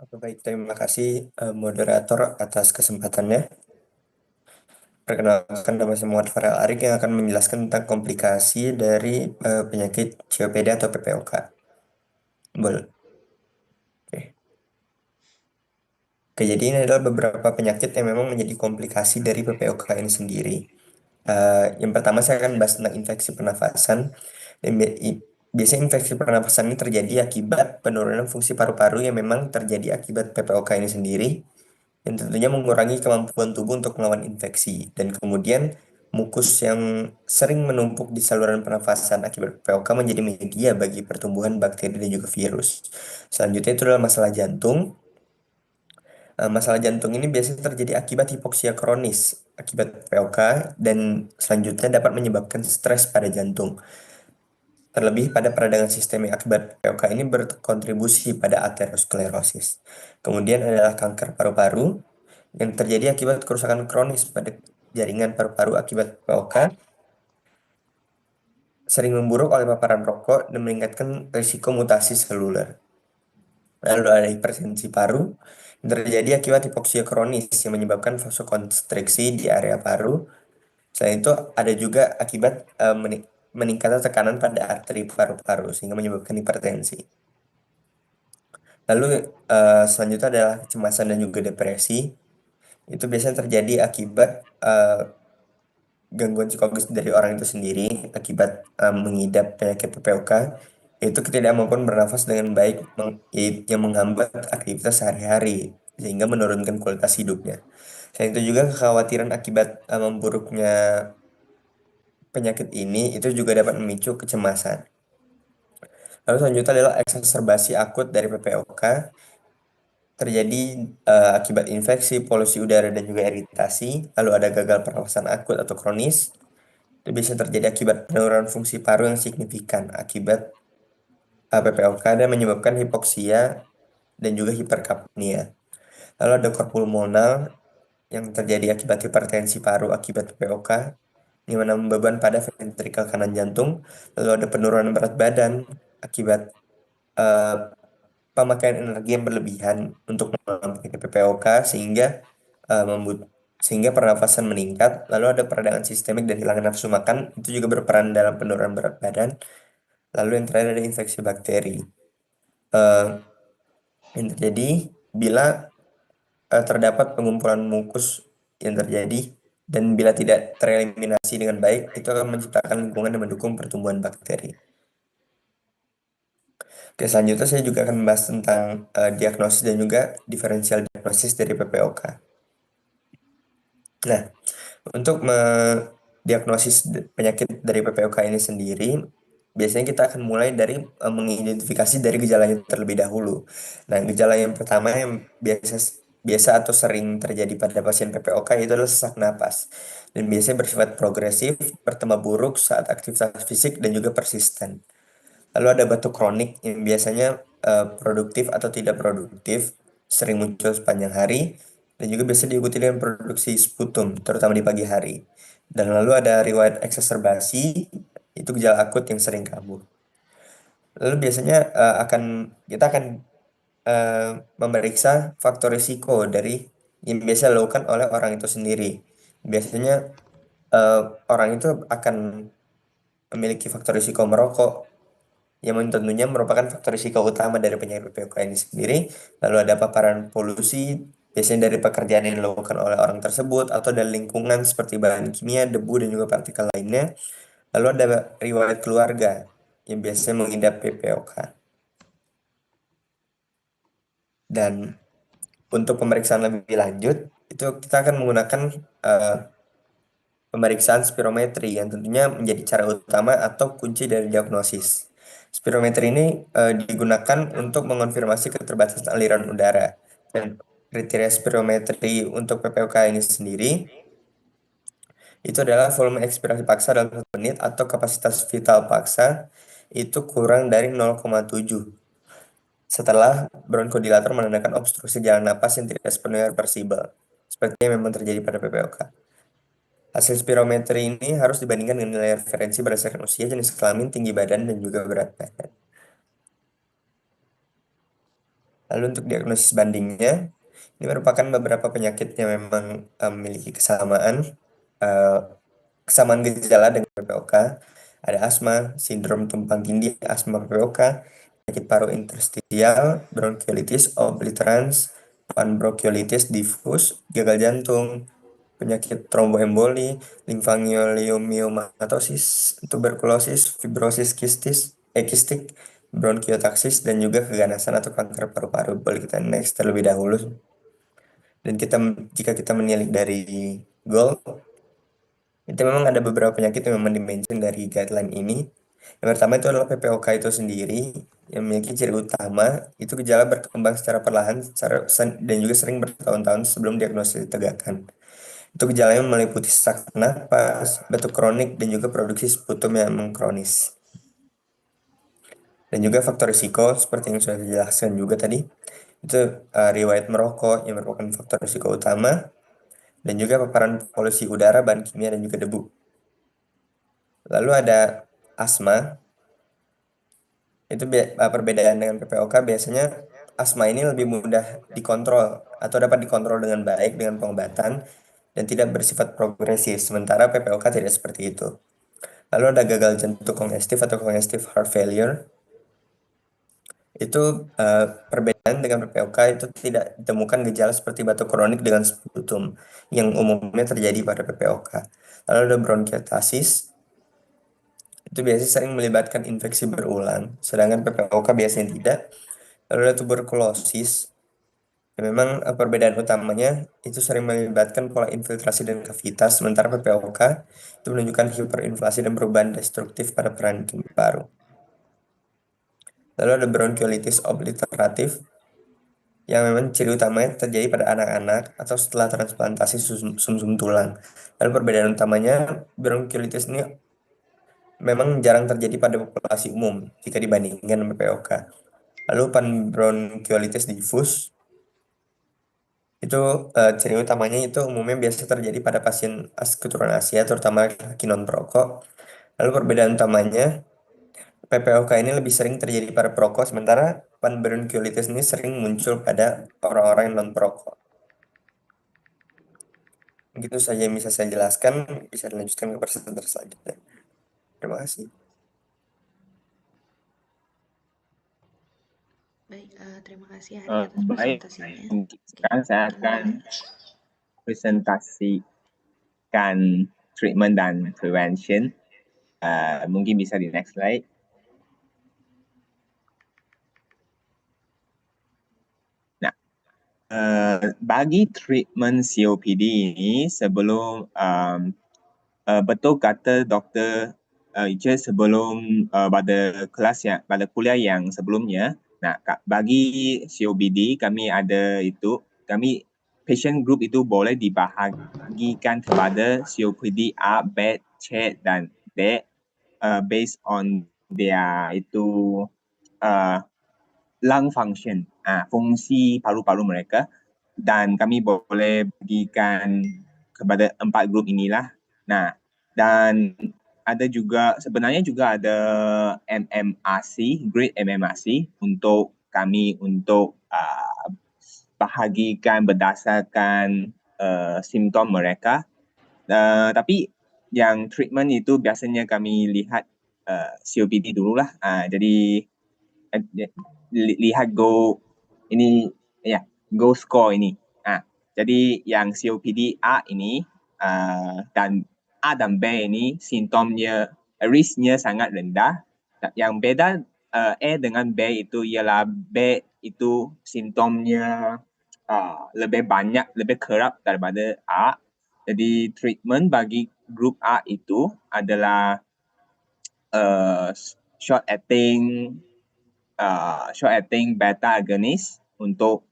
Baik, terima kasih moderator atas kesempatannya. Perkenalkan, nama saya Muhammad Farel Arik yang akan menjelaskan tentang komplikasi dari penyakit COPD atau PPOK. Boleh. Oke. Oke, jadi ini adalah beberapa penyakit yang memang menjadi komplikasi dari PPOK ini sendiri. Yang pertama saya akan bahas tentang infeksi pernafasan. Dan biasanya infeksi pernafasan ini terjadi akibat penurunan fungsi paru-paru yang memang terjadi akibat PPOK ini sendiri, yang tentunya mengurangi kemampuan tubuh untuk melawan infeksi. Dan kemudian mukus yang sering menumpuk di saluran pernafasan akibat PPOK menjadi media bagi pertumbuhan bakteri dan juga virus. Selanjutnya itu adalah masalah jantung. Masalah jantung ini biasanya terjadi akibat hipoksia kronis akibat PPOK, dan selanjutnya dapat menyebabkan stres pada jantung. Terlebih pada peradangan sistemik akibat PPOK ini berkontribusi pada aterosklerosis. Kemudian adalah kanker paru-paru yang terjadi akibat kerusakan kronis pada jaringan paru-paru akibat PPOK, sering memburuk oleh paparan rokok dan meningkatkan risiko mutasi seluler. Lalu ada hipertensi paru yang terjadi akibat hipoksia kronis yang menyebabkan vasokonstriksi di area paru. Selain itu ada juga akibat meningkatnya tekanan pada arteri paru-paru sehingga menyebabkan hipertensi. Lalu selanjutnya adalah kecemasan dan juga depresi. Itu biasanya terjadi akibat gangguan psikologis dari orang itu sendiri akibat mengidap penyakit PPOK, yaitu ketidakmampuan bernafas dengan baik yang menghambat aktivitas sehari-hari sehingga menurunkan kualitas hidupnya. Selain itu juga kekhawatiran akibat memburuknya penyakit ini itu juga dapat memicu kecemasan. Lalu selanjutnya adalah eksaserbasi akut dari PPOK, terjadi akibat infeksi, polusi udara dan juga iritasi. Lalu ada gagal pernafasan akut atau kronis. Itu bisa terjadi akibat penurunan fungsi paru yang signifikan akibat PPOK dan menyebabkan hipoksia dan juga hiperkapnia. Lalu ada kor pulmonal yang terjadi akibat hipertensi paru akibat PPOK, di mana beban pada ventrikel kanan jantung. Lalu ada penurunan berat badan akibat eh, pemakaian energi yang berlebihan untuk melawan PPOK, sehingga sehingga pernafasan meningkat. Lalu ada peradangan sistemik dan hilangnya nafsu makan, itu juga berperan dalam penurunan berat badan. Lalu yang terakhir ada infeksi bakteri. Eh, yang terjadi bila terdapat pengumpulan mukus yang terjadi, dan bila tidak tereliminasi dengan baik, itu akan menciptakan lingkungan yang mendukung pertumbuhan bakteri. Oke, selanjutnya saya juga akan membahas tentang diagnosis dan juga diferensial diagnosis dari PPOK. Nah, untuk mendiagnosis penyakit dari PPOK ini sendiri, biasanya kita akan mulai dari mengidentifikasi dari gejalanya terlebih dahulu. Nah, gejala yang pertama yang biasa biasa atau sering terjadi pada pasien PPOK itu adalah sesak napas, dan biasanya bersifat progresif, bertambah buruk saat aktivitas fisik dan juga persisten. Lalu ada batuk kronik yang biasanya produktif atau tidak produktif, sering muncul sepanjang hari, dan juga biasa diikuti dengan produksi sputum, terutama di pagi hari. Dan lalu ada riwayat eksaserbasi, itu gejala akut yang sering kambuh. Lalu biasanya kita akan eh, memeriksa faktor risiko dari yang biasa dilakukan oleh orang itu sendiri. Biasanya eh, orang itu akan memiliki faktor risiko merokok, yang tentunya merupakan faktor risiko utama dari penyakit PPOK ini sendiri. Lalu ada paparan polusi, biasanya dari pekerjaan yang dilakukan oleh orang tersebut atau dari lingkungan seperti bahan kimia, debu, dan juga partikel lainnya. Lalu ada riwayat keluarga yang biasanya mengidap PPOK. Dan untuk pemeriksaan lebih lanjut, itu kita akan menggunakan eh, pemeriksaan spirometri yang tentunya menjadi cara utama atau kunci dari diagnosis. Spirometri ini digunakan untuk mengonfirmasi keterbatasan aliran udara. Dan kriteria spirometri untuk PPOK ini sendiri itu adalah volume ekspirasi paksa dalam 1 menit atau kapasitas vital paksa itu kurang dari 0,7 setelah bronkodilator menandakan obstruksi jalan napas yang tidak sepenuhnya reversibel, seperti yang memang terjadi pada PPOK. Hasil spirometri ini harus dibandingkan dengan nilai referensi berdasarkan usia, jenis kelamin, tinggi badan, dan juga berat badan. Lalu untuk diagnosis bandingnya, ini merupakan beberapa penyakit yang memang memiliki eh, kesamaan gejala dengan PPOK. Ada asma, sindrom tumpang tindih, asma PPOK, penyakit paru interstisial, bronkiolitis obliterans, panbronkiolitis diffus, gagal jantung, penyakit tromboemboli, limfangioliomyomatosis, tuberkulosis, fibrosis kistik, bronkiotaksis, dan juga keganasan atau kanker paru-paru. Boleh kita next terlebih dahulu. Dan jika kita menilik dari goal, itu memang ada beberapa penyakit yang memang dimention dari guideline ini. Yang pertama itu adalah PPOK itu sendiri yang memiliki ciri utama itu gejala berkembang secara perlahan dan juga sering bertahun-tahun sebelum diagnosis ditegakkan. Itu gejalanya meliputi sesak napas, batuk kronik, dan juga produksi sputum yang memang kronis. Dan juga faktor risiko seperti yang sudah dijelaskan juga tadi, itu riwayat merokok yang merupakan faktor risiko utama, dan juga paparan polusi udara, bahan kimia, dan juga debu. Lalu ada asma, itu perbedaan dengan PPOK biasanya asma ini lebih mudah dikontrol atau dapat dikontrol dengan baik dengan pengobatan dan tidak bersifat progresif, sementara PPOK tidak seperti itu. Lalu ada gagal jantung kongestif atau congestive heart failure. Itu eh, perbedaan dengan PPOK itu tidak ditemukan gejala seperti batuk kronik dengan sputum yang umumnya terjadi pada PPOK. Lalu ada bronkiolitis, itu biasanya sering melibatkan infeksi berulang, sedangkan PPOK biasanya tidak. Lalu ada tuberkulosis, yang memang perbedaan utamanya itu sering melibatkan pola infiltrasi dan kavitas, sementara PPOK itu menunjukkan hiperinflasi dan perubahan destruktif pada peran paru. Lalu ada bronkiolitis obliteratif, yang memang ciri utamanya terjadi pada anak-anak atau setelah transplantasi sumsum tulang. Lalu perbedaan utamanya, bronkiolitis ini memang jarang terjadi pada populasi umum jika dibandingkan dengan PPOK. Lalu panbronkiolitis diffus, itu ciri utamanya itu umumnya biasa terjadi pada pasien keturunan Asia, terutama laki non perokok. Lalu perbedaan utamanya, PPOK ini lebih sering terjadi pada perokok, sementara panbronkiolitis ini sering muncul pada orang-orang yang non perokok. Begitu saja yang bisa saya jelaskan, bisa dilanjutkan ke presenter selanjutnya. Terima kasih. Baik, terima kasih Hari atas Baik, presentasinya. sekarang saya akan presentasikan treatment dan prevention. Mungkin bisa di next slide. Nah, bagi treatment COPD ini sebelum betul kata doktor Ijaz sebelum pada kuliah yang sebelumnya. Nah, bagi COPD kami patient group itu boleh dibahagikan kepada COPD A, B, C dan D based on their lung function, fungsi paru-paru mereka, dan kami boleh bagikan kepada 4 grup inilah. Nah, dan sebenarnya juga ada MMRC, grade MMRC untuk kami bahagikan berdasarkan simptom mereka. Tapi yang treatment itu biasanya kami lihat COPD dululah. Jadi lihat go score ini. Jadi yang COPD A ini dan A dan B ini simptomnya risknya sangat rendah. Yang beda A dengan B itu ialah B itu simptomnya lebih banyak, lebih kerap daripada A. Jadi treatment bagi grup A itu adalah short acting beta agonist untuk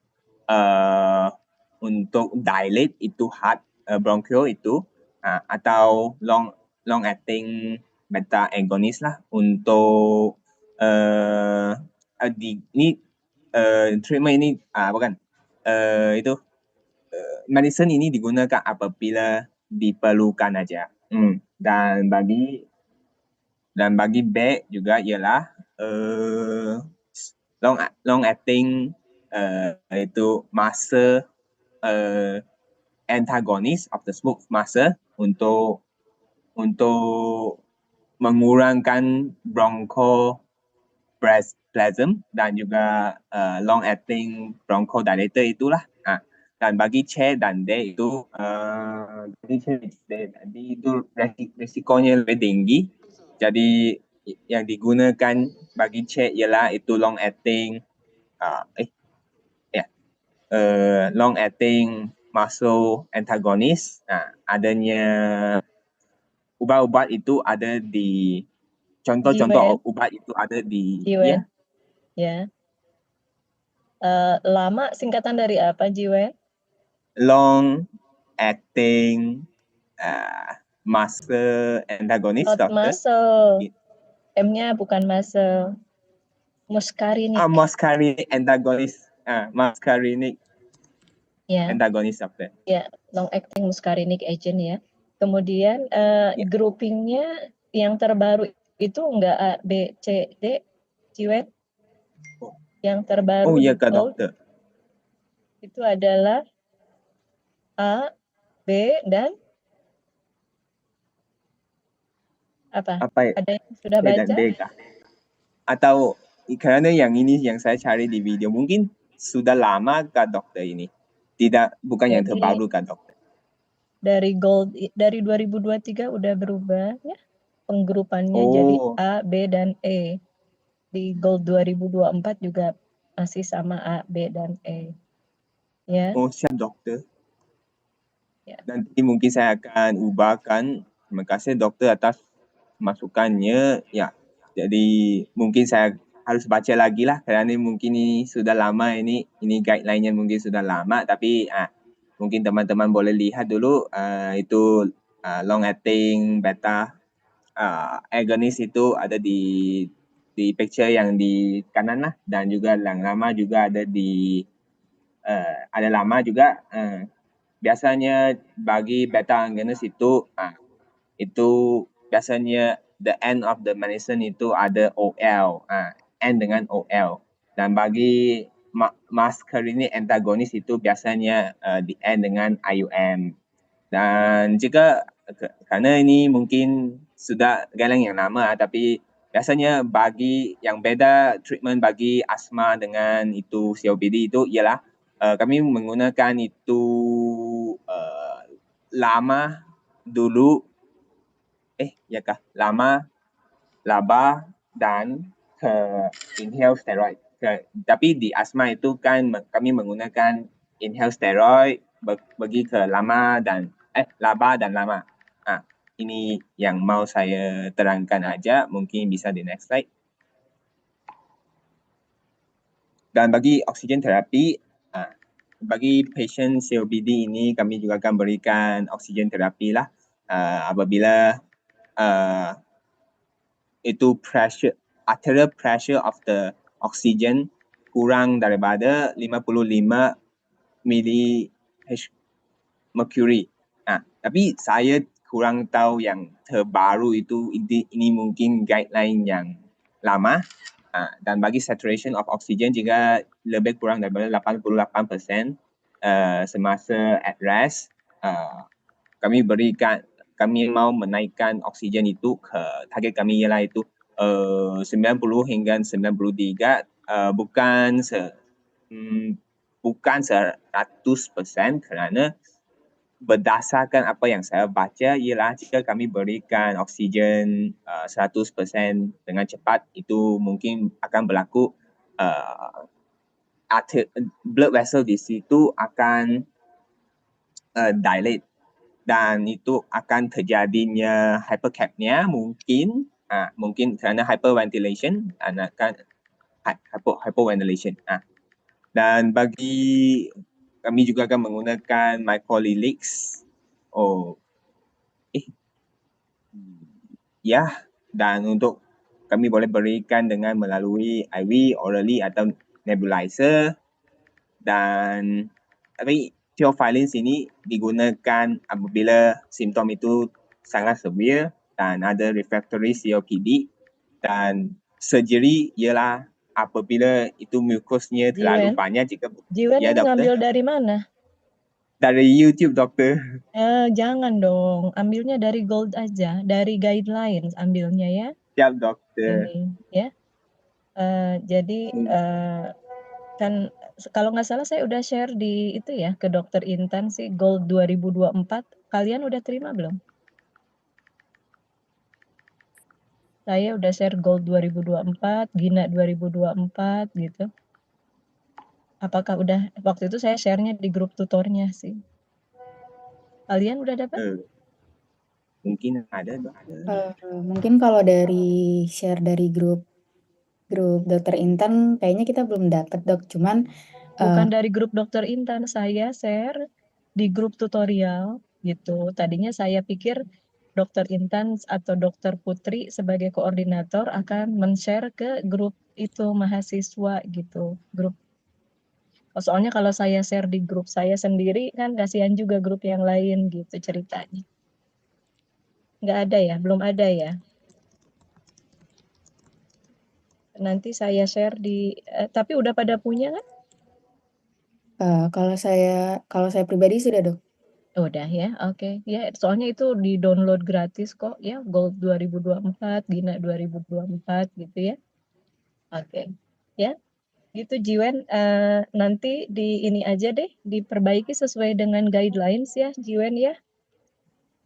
dilate itu heart bronchial itu atau long acting beta agonist lah untuk treatment ini itu medicine ini digunakan apabila diperlukan aja. Dan bagi B juga ialah long acting itu muscle antagonis of the smooth muscle untuk mengurangkan bronchospasm dan juga long acting bronchodilator itulah. Dan bagi C dan D itu risikonya lebih tinggi. Jadi yang digunakan bagi C ialah itu long acting long acting muscle antagonis. Adanya ubat-ubat itu ada di contoh-contoh ubat itu ada di Jiwen. Ya. Lama singkatan dari apa, Jiwen? long acting muscle antagonis, Not dokter. muscle. M-nya bukan muscle. Muscarinic. Muscarinic antagonis. Muscarinic Ya. antagonis, dokter. Ya, long acting muscarinic agent ya. Kemudian groupingnya yang terbaru itu enggak A, B, C, D, Jiwen? Yang terbaru. Oh iya Kak dokter. Itu adalah A, B, dan apa? Ada yang sudah C dan baca? D kah? Atau karena yang ini yang saya cari di video mungkin sudah lama Kak dokter ini? Bukan yang terbaru Kak dokter? Dari 2023 udah berubah ya. Penggrupannya jadi A, B, dan E. Di Gold 2024 juga masih sama A, B, dan E. Ya. Oh siap dokter. Ya. Nanti mungkin saya akan ubahkan. Terima kasih dokter atas masukannya. Ya, jadi mungkin saya harus baca lagi lah kerana mungkin ini sudah lama ini guideline-nya mungkin sudah lama tapi mungkin teman-teman boleh lihat dulu itu long acting beta agonist itu ada di picture yang di kanan lah dan juga yang lama juga ada di ada lama juga. Biasanya bagi beta agonist itu biasanya the end of the medicine itu ada OL, N dengan OL. Dan bagi muscarinic antagonis itu biasanya di end dengan IUM. Dan jika kerana ini mungkin sudah guideline yang lama tapi biasanya bagi yang beda treatment bagi asma dengan itu COPD itu ialah kami menggunakan itu lama dulu lama, laba dan inhale steroid. Tapi di asma itu kan kami menggunakan inhale steroid bagi ke lama dan laba dan lama. Ini yang mau saya terangkan aja, mungkin bisa di next slide. Dan bagi oksigen terapi, bagi patient COPD ini kami juga akan berikan oksigen terapi lah apabila itu arterial pressure of the oxygen kurang daripada 55 mmHg. Tapi saya kurang tahu yang terbaru itu ini mungkin guideline yang lama. Dan bagi saturation of oxygen jika lebih kurang daripada 88% semasa at rest, kami mau menaikkan oksigen itu ke target kami ialah itu 90 hingga 93, bukan 100% kerana berdasarkan apa yang saya baca ialah jika kami berikan oksigen 100% dengan cepat itu mungkin akan berlaku blood vessel di situ akan dilate dan itu akan terjadinya hypercapnia mungkin kerana hyperventilation akan hypoventilation. Dan bagi kami juga akan menggunakan microlytics. Dan untuk kami boleh berikan dengan melalui IV, orally atau nebulizer. Dan tapi theophylline ini digunakan apabila simptom itu sangat severe dan ada refractory COPD dan surgery ialah apabila itu mucusnya terlalu Jiwen, banyak jika Jiwen ya ini doktor ngambil dari mana? dari YouTube doktor. Jangan dong, ambilnya dari Gold aja, dari guidelines ambilnya ya. Siap doktor. Ini ya. Jadi kan kalau nggak salah saya udah share di itu ya ke Dokter Intan sih Gold 2024. Kalian udah terima belum? Saya udah share Gold 2024, Gina 2024 gitu. Apakah udah waktu itu saya share-nya di grup tutornya sih. Kalian udah dapat? Mungkin ada dokter. Mungkin kalau dari share dari grup Dokter Intan kayaknya kita belum dapat dok, cuman Bukan dari grup Dokter Intan, saya share di grup tutorial gitu. Tadinya saya pikir Dokter Intan atau Dokter Putri sebagai koordinator akan men-share ke grup itu mahasiswa gitu. Grup. Soalnya kalau saya share di grup saya sendiri kan kasihan juga grup yang lain gitu ceritanya. Nggak ada ya, belum ada ya. Nanti saya share di, tapi udah pada punya kan? kalau saya pribadi sudah dok. Udah ya, oke. Ya, soalnya itu di-download gratis kok ya, Gold 2024, Gina 2024 gitu ya. Oke. Ya, gitu Jiwen, nanti di ini aja deh, diperbaiki sesuai dengan guidelines ya, Jiwen ya.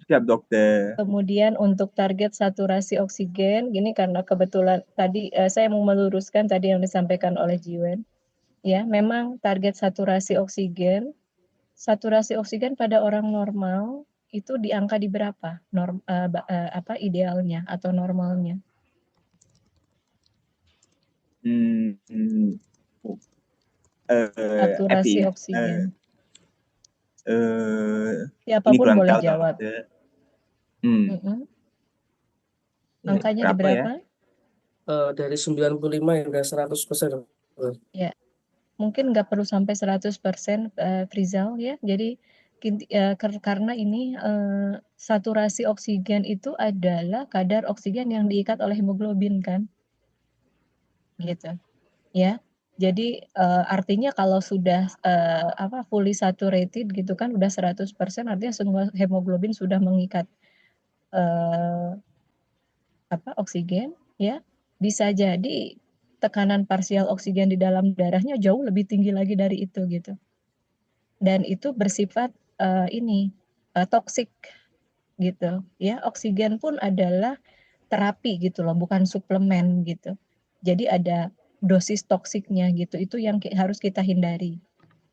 Siap dokter. Kemudian untuk target saturasi oksigen, gini karena kebetulan tadi saya mau meluruskan tadi yang disampaikan oleh Jiwen. Ya, memang target saturasi oksigen pada orang normal itu di angka di berapa? Idealnya atau normalnya? Saturasi oksigen. Ini Siapapun kurang boleh tahu jawab. dokter. Angkanya di berapa? Dari 95 hingga 100%. Ya, mungkin nggak perlu sampai 100% Frizal ya. Jadi karena ini saturasi oksigen itu adalah kadar oksigen yang diikat oleh hemoglobin kan, gitu ya. Jadi artinya kalau sudah fully saturated gitu kan, udah 100% artinya semua hemoglobin sudah mengikat oksigen ya. Bisa jadi tekanan parsial oksigen di dalam darahnya jauh lebih tinggi lagi dari itu gitu. Dan itu bersifat toksik gitu ya. Oksigen pun adalah terapi gitu loh, bukan suplemen gitu. Jadi ada dosis toksiknya gitu. Itu yang harus kita hindari.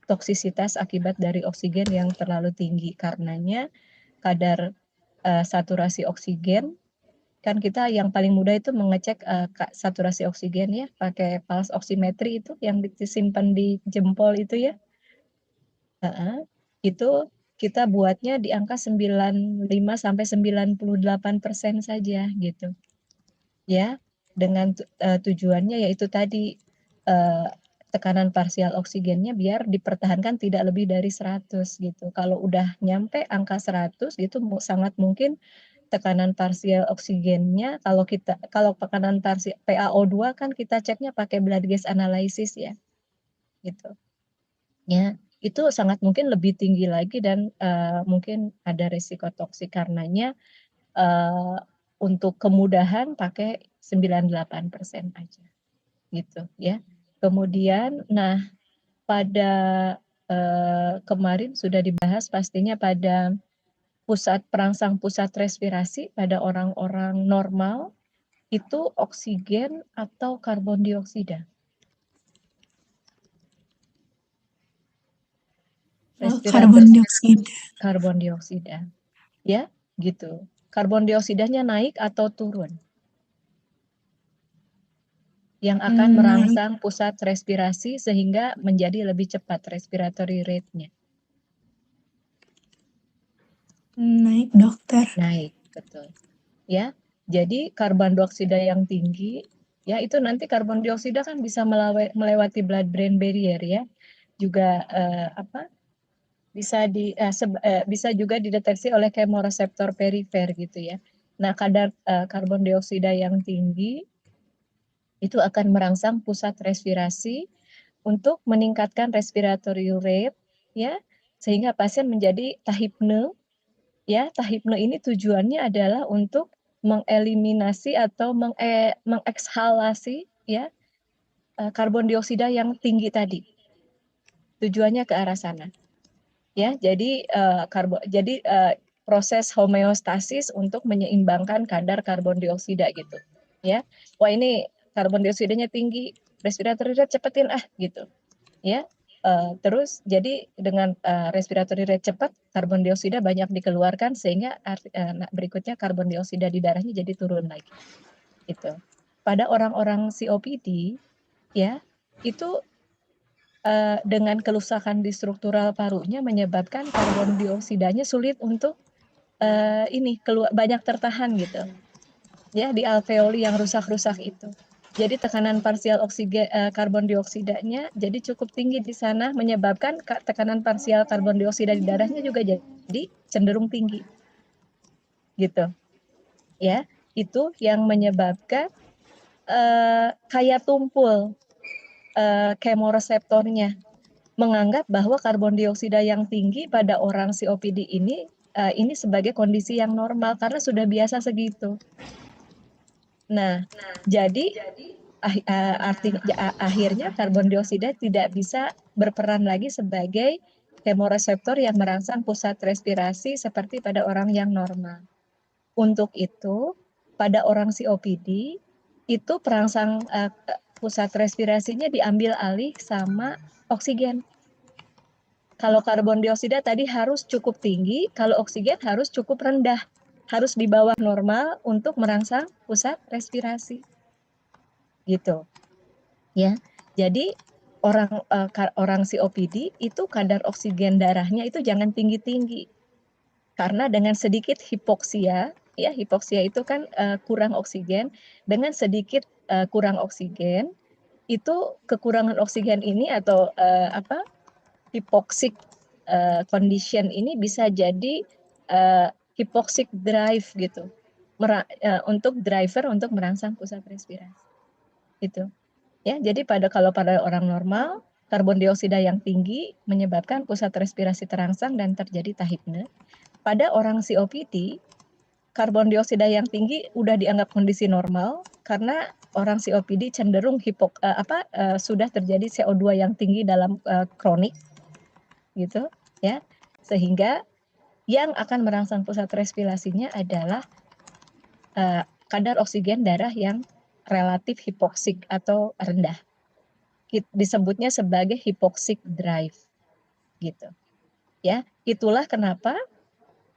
Toksisitas akibat dari oksigen yang terlalu tinggi. Karenanya kadar saturasi oksigen kan kita yang paling mudah itu mengecek saturasi oksigen ya pakai pulse oximetry itu yang disimpan di jempol itu ya. Itu kita buatnya di angka 95 sampai 98% saja gitu. Ya, dengan tujuannya yaitu tadi tekanan parsial oksigennya biar dipertahankan tidak lebih dari 100 gitu. Kalau udah nyampe angka 100 gitu sangat mungkin tekanan parsial oksigennya kalau tekanan parsial PaO2 kan kita ceknya pakai blood gas analysis ya. Gitu. Ya, itu sangat mungkin lebih tinggi lagi dan mungkin ada risiko toksik karenanya untuk kemudahan pakai 98% aja. Gitu ya. Kemudian nah pada kemarin sudah dibahas pastinya pada perangsang pusat respirasi pada orang-orang normal itu oksigen atau karbon dioksida? Karbon dioksida. Karbon dioksida. Ya, gitu. Karbon dioksidanya naik atau turun? Yang akan merangsang pusat respirasi sehingga menjadi lebih cepat respiratory rate-nya. Naik, dokter. Naik, betul. Ya, jadi karbon dioksida yang tinggi, ya itu nanti karbon dioksida kan bisa melewati blood-brain barrier ya, juga bisa juga dideteksi oleh kemoreseptor perifer gitu ya. Nah, kadar karbon dioksida yang tinggi itu akan merangsang pusat respirasi untuk meningkatkan respiratory rate, ya, sehingga pasien menjadi tahipne, ya. Tahipne ini tujuannya adalah untuk mengeliminasi atau mengeksalasi, ya, karbon dioksida yang tinggi tadi. Tujuannya ke arah sana. Ya, jadi proses homeostasis untuk menyeimbangkan kadar karbon dioksida gitu. Ya. Wah, ini karbon dioksidanya tinggi, respiratory rate cepetin gitu. Ya. Terus jadi dengan respiratory rate cepat, karbon dioksida banyak dikeluarkan sehingga berikutnya karbon dioksida di darahnya jadi turun lagi. Itu. Pada orang-orang COPD, ya, itu dengan kerusakan di struktural parunya menyebabkan karbon dioksidanya sulit untuk keluar, banyak tertahan gitu. Ya, di alveoli yang rusak-rusak itu. Jadi tekanan parsial oksigen karbon dioksidanya jadi cukup tinggi di sana, menyebabkan tekanan parsial karbon dioksida di darahnya juga jadi cenderung tinggi. Gitu. Ya, itu yang menyebabkan kayak tumpul kemoreseptornya, menganggap bahwa karbon dioksida yang tinggi pada orang COPD ini sebagai kondisi yang normal karena sudah biasa segitu. Nah, jadi akhirnya karbon dioksida tidak bisa berperan lagi sebagai kemoreseptor yang merangsang pusat respirasi seperti pada orang yang normal. Untuk itu, pada orang COPD itu perangsang pusat respirasinya diambil alih sama oksigen. Kalau karbon dioksida tadi harus cukup tinggi, kalau oksigen harus cukup rendah, harus di bawah normal untuk merangsang pusat respirasi. Gitu. Ya. Jadi orang COPD itu kadar oksigen darahnya itu jangan tinggi-tinggi. Karena dengan sedikit hipoksia, ya, hipoksia itu kan kurang oksigen, dengan sedikit kurang oksigen, itu kekurangan oksigen ini atau hypoxic condition ini bisa jadi hypoxic drive gitu, untuk driver untuk merangsang pusat respirasi. Itu, ya. Jadi kalau pada orang normal, karbon dioksida yang tinggi menyebabkan pusat respirasi terangsang dan terjadi tahipne. Pada orang COPD, karbon dioksida yang tinggi udah dianggap kondisi normal karena orang COPD cenderung sudah terjadi CO2 yang tinggi dalam kronik, gitu, ya, sehingga yang akan merangsang pusat respirasinya adalah kadar oksigen darah yang relatif hipoksik atau rendah. Disebutnya sebagai hypoxic drive, gitu. Ya, itulah kenapa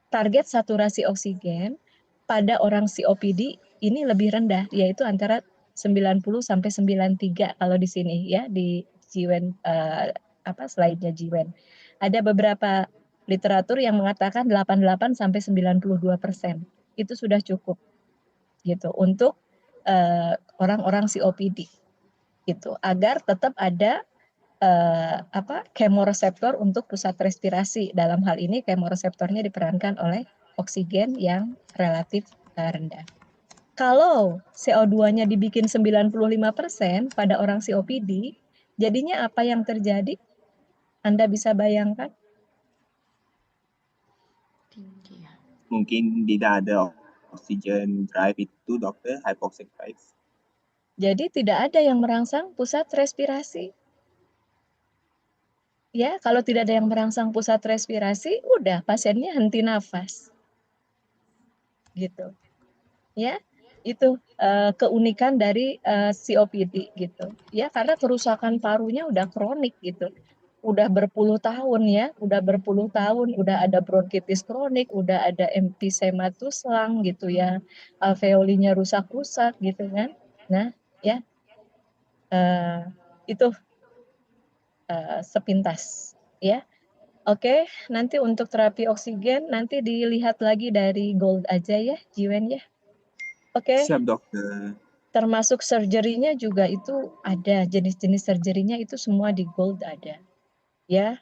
target saturasi oksigen pada orang COPD ini lebih rendah, yaitu antara 90 sampai 93 kalau di sini, ya, di Jiwen slide-nya Jiwen. Ada beberapa literatur yang mengatakan 88 sampai 92%. Itu sudah cukup gitu untuk orang-orang COPD gitu, agar tetap ada kemoreseptor untuk pusat respirasi. Dalam hal ini kemoreseptornya diperankan oleh oksigen yang relatif rendah. Kalau CO2-nya dibikin 95% pada orang COPD, jadinya apa yang terjadi? Anda bisa bayangkan? Tinggi ya. Mungkin tidak ada oksigen drive itu, dokter, hypoxic drive. Jadi tidak ada yang merangsang pusat respirasi. Ya, kalau tidak ada yang merangsang pusat respirasi, udah pasiennya henti nafas. Gitu. Ya, itu keunikan dari COPD gitu. Ya, karena kerusakan parunya udah kronik gitu. Udah berpuluh tahun, ya, udah ada bronkitis kronik, udah ada emfisema tuslang gitu ya, alveolinya rusak-rusak gitu kan. Nah, ya, itu sepintas, ya. Oke, nanti untuk terapi oksigen nanti dilihat lagi dari GOLD aja ya, Jiwen ya. Oke. Siap, dokter. Termasuk surgery-nya juga itu ada, jenis-jenis surgery-nya itu semua di GOLD ada. Ya.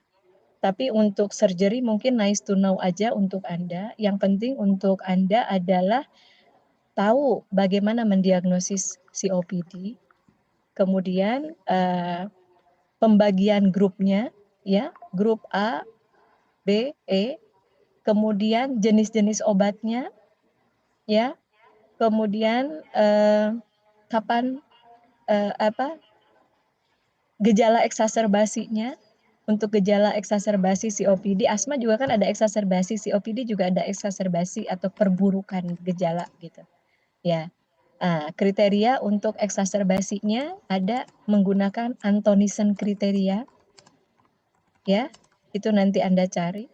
Tapi untuk surgery mungkin nice to know aja untuk Anda. Yang penting untuk Anda adalah tahu bagaimana mendiagnosis COPD, kemudian pembagian grupnya, ya, grup A, B, E, kemudian jenis-jenis obatnya, ya, kemudian kapan gejala eksaserbasinya. Untuk gejala eksaserbasi COPD, asma juga kan ada eksaserbasi, COPD juga ada eksaserbasi atau perburukan gejala gitu. Ya. Kriteria untuk eksaserbasinya ada menggunakan Antonisen kriteria. Ya, itu nanti Anda cari.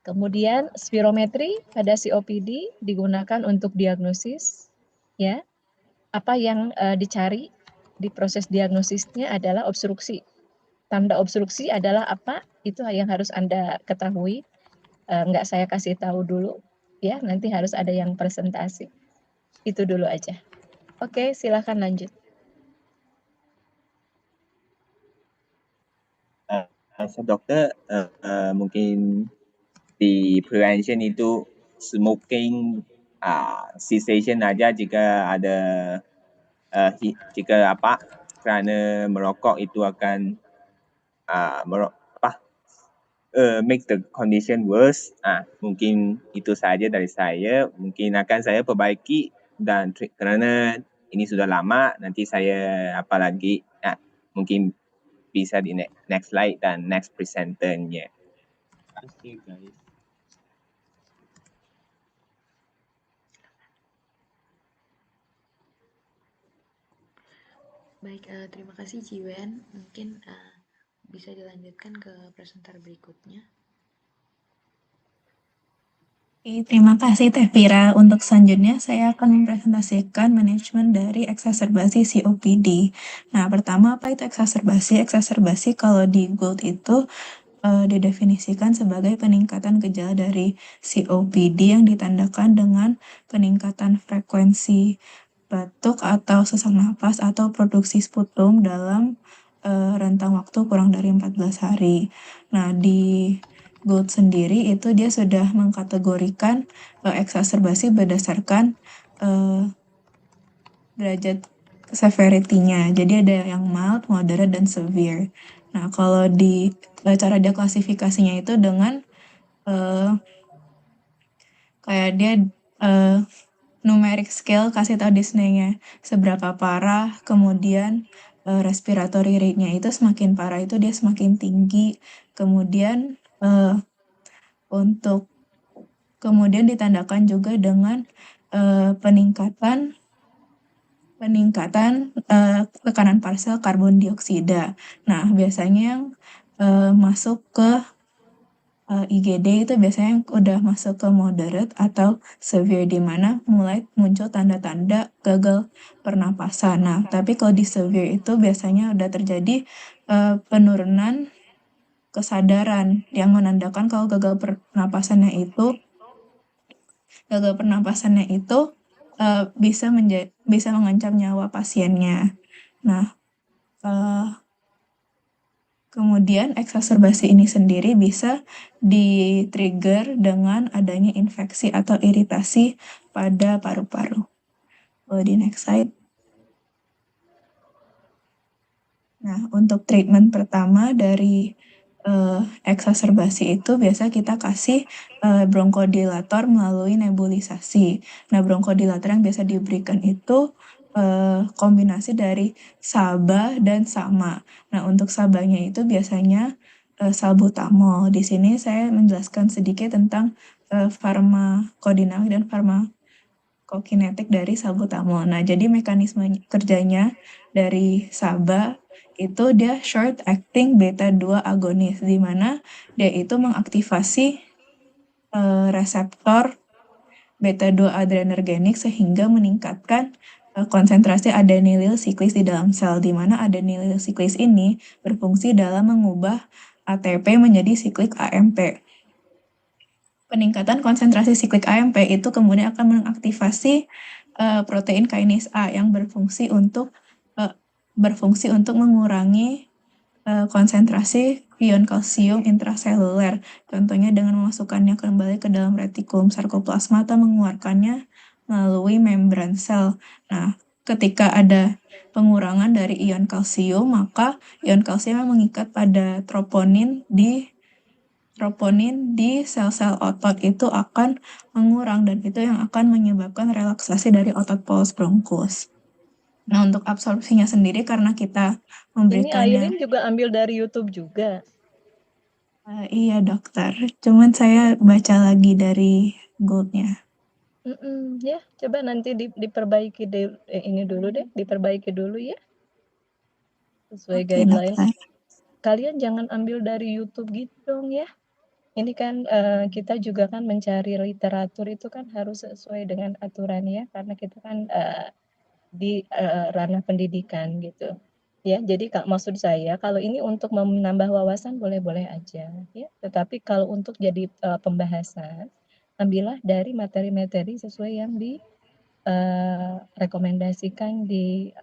Kemudian spirometri pada COPD digunakan untuk diagnosis. Ya. Apa yang dicari di proses diagnosisnya adalah obstruksi. Tanda obstruksi adalah apa? Itu yang harus Anda ketahui. Nggak saya kasih tahu dulu, ya. Nanti harus ada yang presentasi. Itu dulu aja. Oke, silakan lanjut. Dokter, mungkin di prevention itu smoking cessation aja jika ada jika kerana merokok itu akan make the condition worse. Mungkin itu saja dari saya. Mungkin akan saya perbaiki dan kerana ini sudah lama, nanti saya apa lagi mungkin bisa di next slide dan next presenternya. Terima kasih guys. Baik, terima kasih Jiwen. Mungkin bisa dilanjutkan ke presenter berikutnya. Terima kasih Teh Vira. Untuk selanjutnya saya akan mempresentasikan manajemen dari eksaserbasi COPD. Nah, pertama apa itu eksaserbasi? Eksaserbasi kalau di GOLD itu didefinisikan sebagai peningkatan gejala dari COPD yang ditandakan dengan peningkatan frekuensi batuk atau sesak napas atau produksi sputum dalam rentang waktu kurang dari 14 hari. Nah, di GOLD sendiri itu dia sudah mengkategorikan eksaserbasi berdasarkan derajat severity-nya. Jadi ada yang mild, moderate, dan severe. Nah, kalau di cara dia klasifikasinya itu dengan kayak dia numeric scale kasih tahu Disney-nya seberapa parah, kemudian respiratory rate-nya itu semakin parah itu dia semakin tinggi, kemudian untuk kemudian ditandakan juga dengan peningkatan tekanan parsel karbon dioksida. Nah, biasanya yang masuk ke IGD itu biasanya yang udah masuk ke moderate atau severe, di mana mulai muncul tanda-tanda gagal pernapasan. Nah, tapi kalau di severe itu biasanya udah terjadi penurunan kesadaran yang menandakan kalau gagal pernapasannya itu bisa mengancam nyawa pasiennya. Nah, kemudian eksaserbasi ini sendiri bisa di-trigger dengan adanya infeksi atau iritasi pada paru-paru. Di next slide. Nah, untuk treatment pertama dari eksaserbasi itu biasa kita kasih bronkodilator melalui nebulisasi. Nah, bronkodilator yang biasa diberikan itu kombinasi dari SABA dan SAMA. Nah, untuk SABA-nya itu biasanya salbutamol. Di sini saya menjelaskan sedikit tentang farmakodinamik dan farmakokinetik dari salbutamol. Nah, jadi mekanisme kerjanya dari SABA itu dia short acting beta 2 agonis, di mana dia itu mengaktifasi reseptor beta 2 adrenergenik sehingga meningkatkan konsentrasi adenylyl siklis di dalam sel, di mana adenylyl siklis ini berfungsi dalam mengubah ATP menjadi siklik AMP. Peningkatan konsentrasi siklik AMP itu kemudian akan mengaktifasi protein kinase A yang berfungsi untuk mengurangi konsentrasi ion kalsium intraseluler, contohnya dengan memasukkannya kembali ke dalam retikulum sarkoplasma atau mengeluarkannya melalui membran sel. Nah, ketika ada pengurangan dari ion kalsium, maka ion kalsium yang mengikat pada troponin di sel-sel otot itu akan mengurang, dan itu yang akan menyebabkan relaksasi dari otot polus bronkus. Nah, untuk absorpsinya sendiri karena kita Ini memberikannya Aileen juga ambil dari YouTube juga. iya dokter, cuman saya baca lagi dari Gold-nya. Ya, coba nanti diperbaiki ini dulu deh, diperbaiki dulu ya. Sesuai Oke, guideline. dokter. Kalian jangan ambil dari YouTube gitu dong ya. Ini kan kita juga kan mencari literatur itu kan harus sesuai dengan aturan ya, karena kita kan di ranah pendidikan gitu. Ya, jadi maksud saya kalau ini untuk menambah wawasan boleh-boleh aja ya. Tetapi kalau untuk jadi pembahasan, ambillah dari materi-materi sesuai yang rekomendasikan di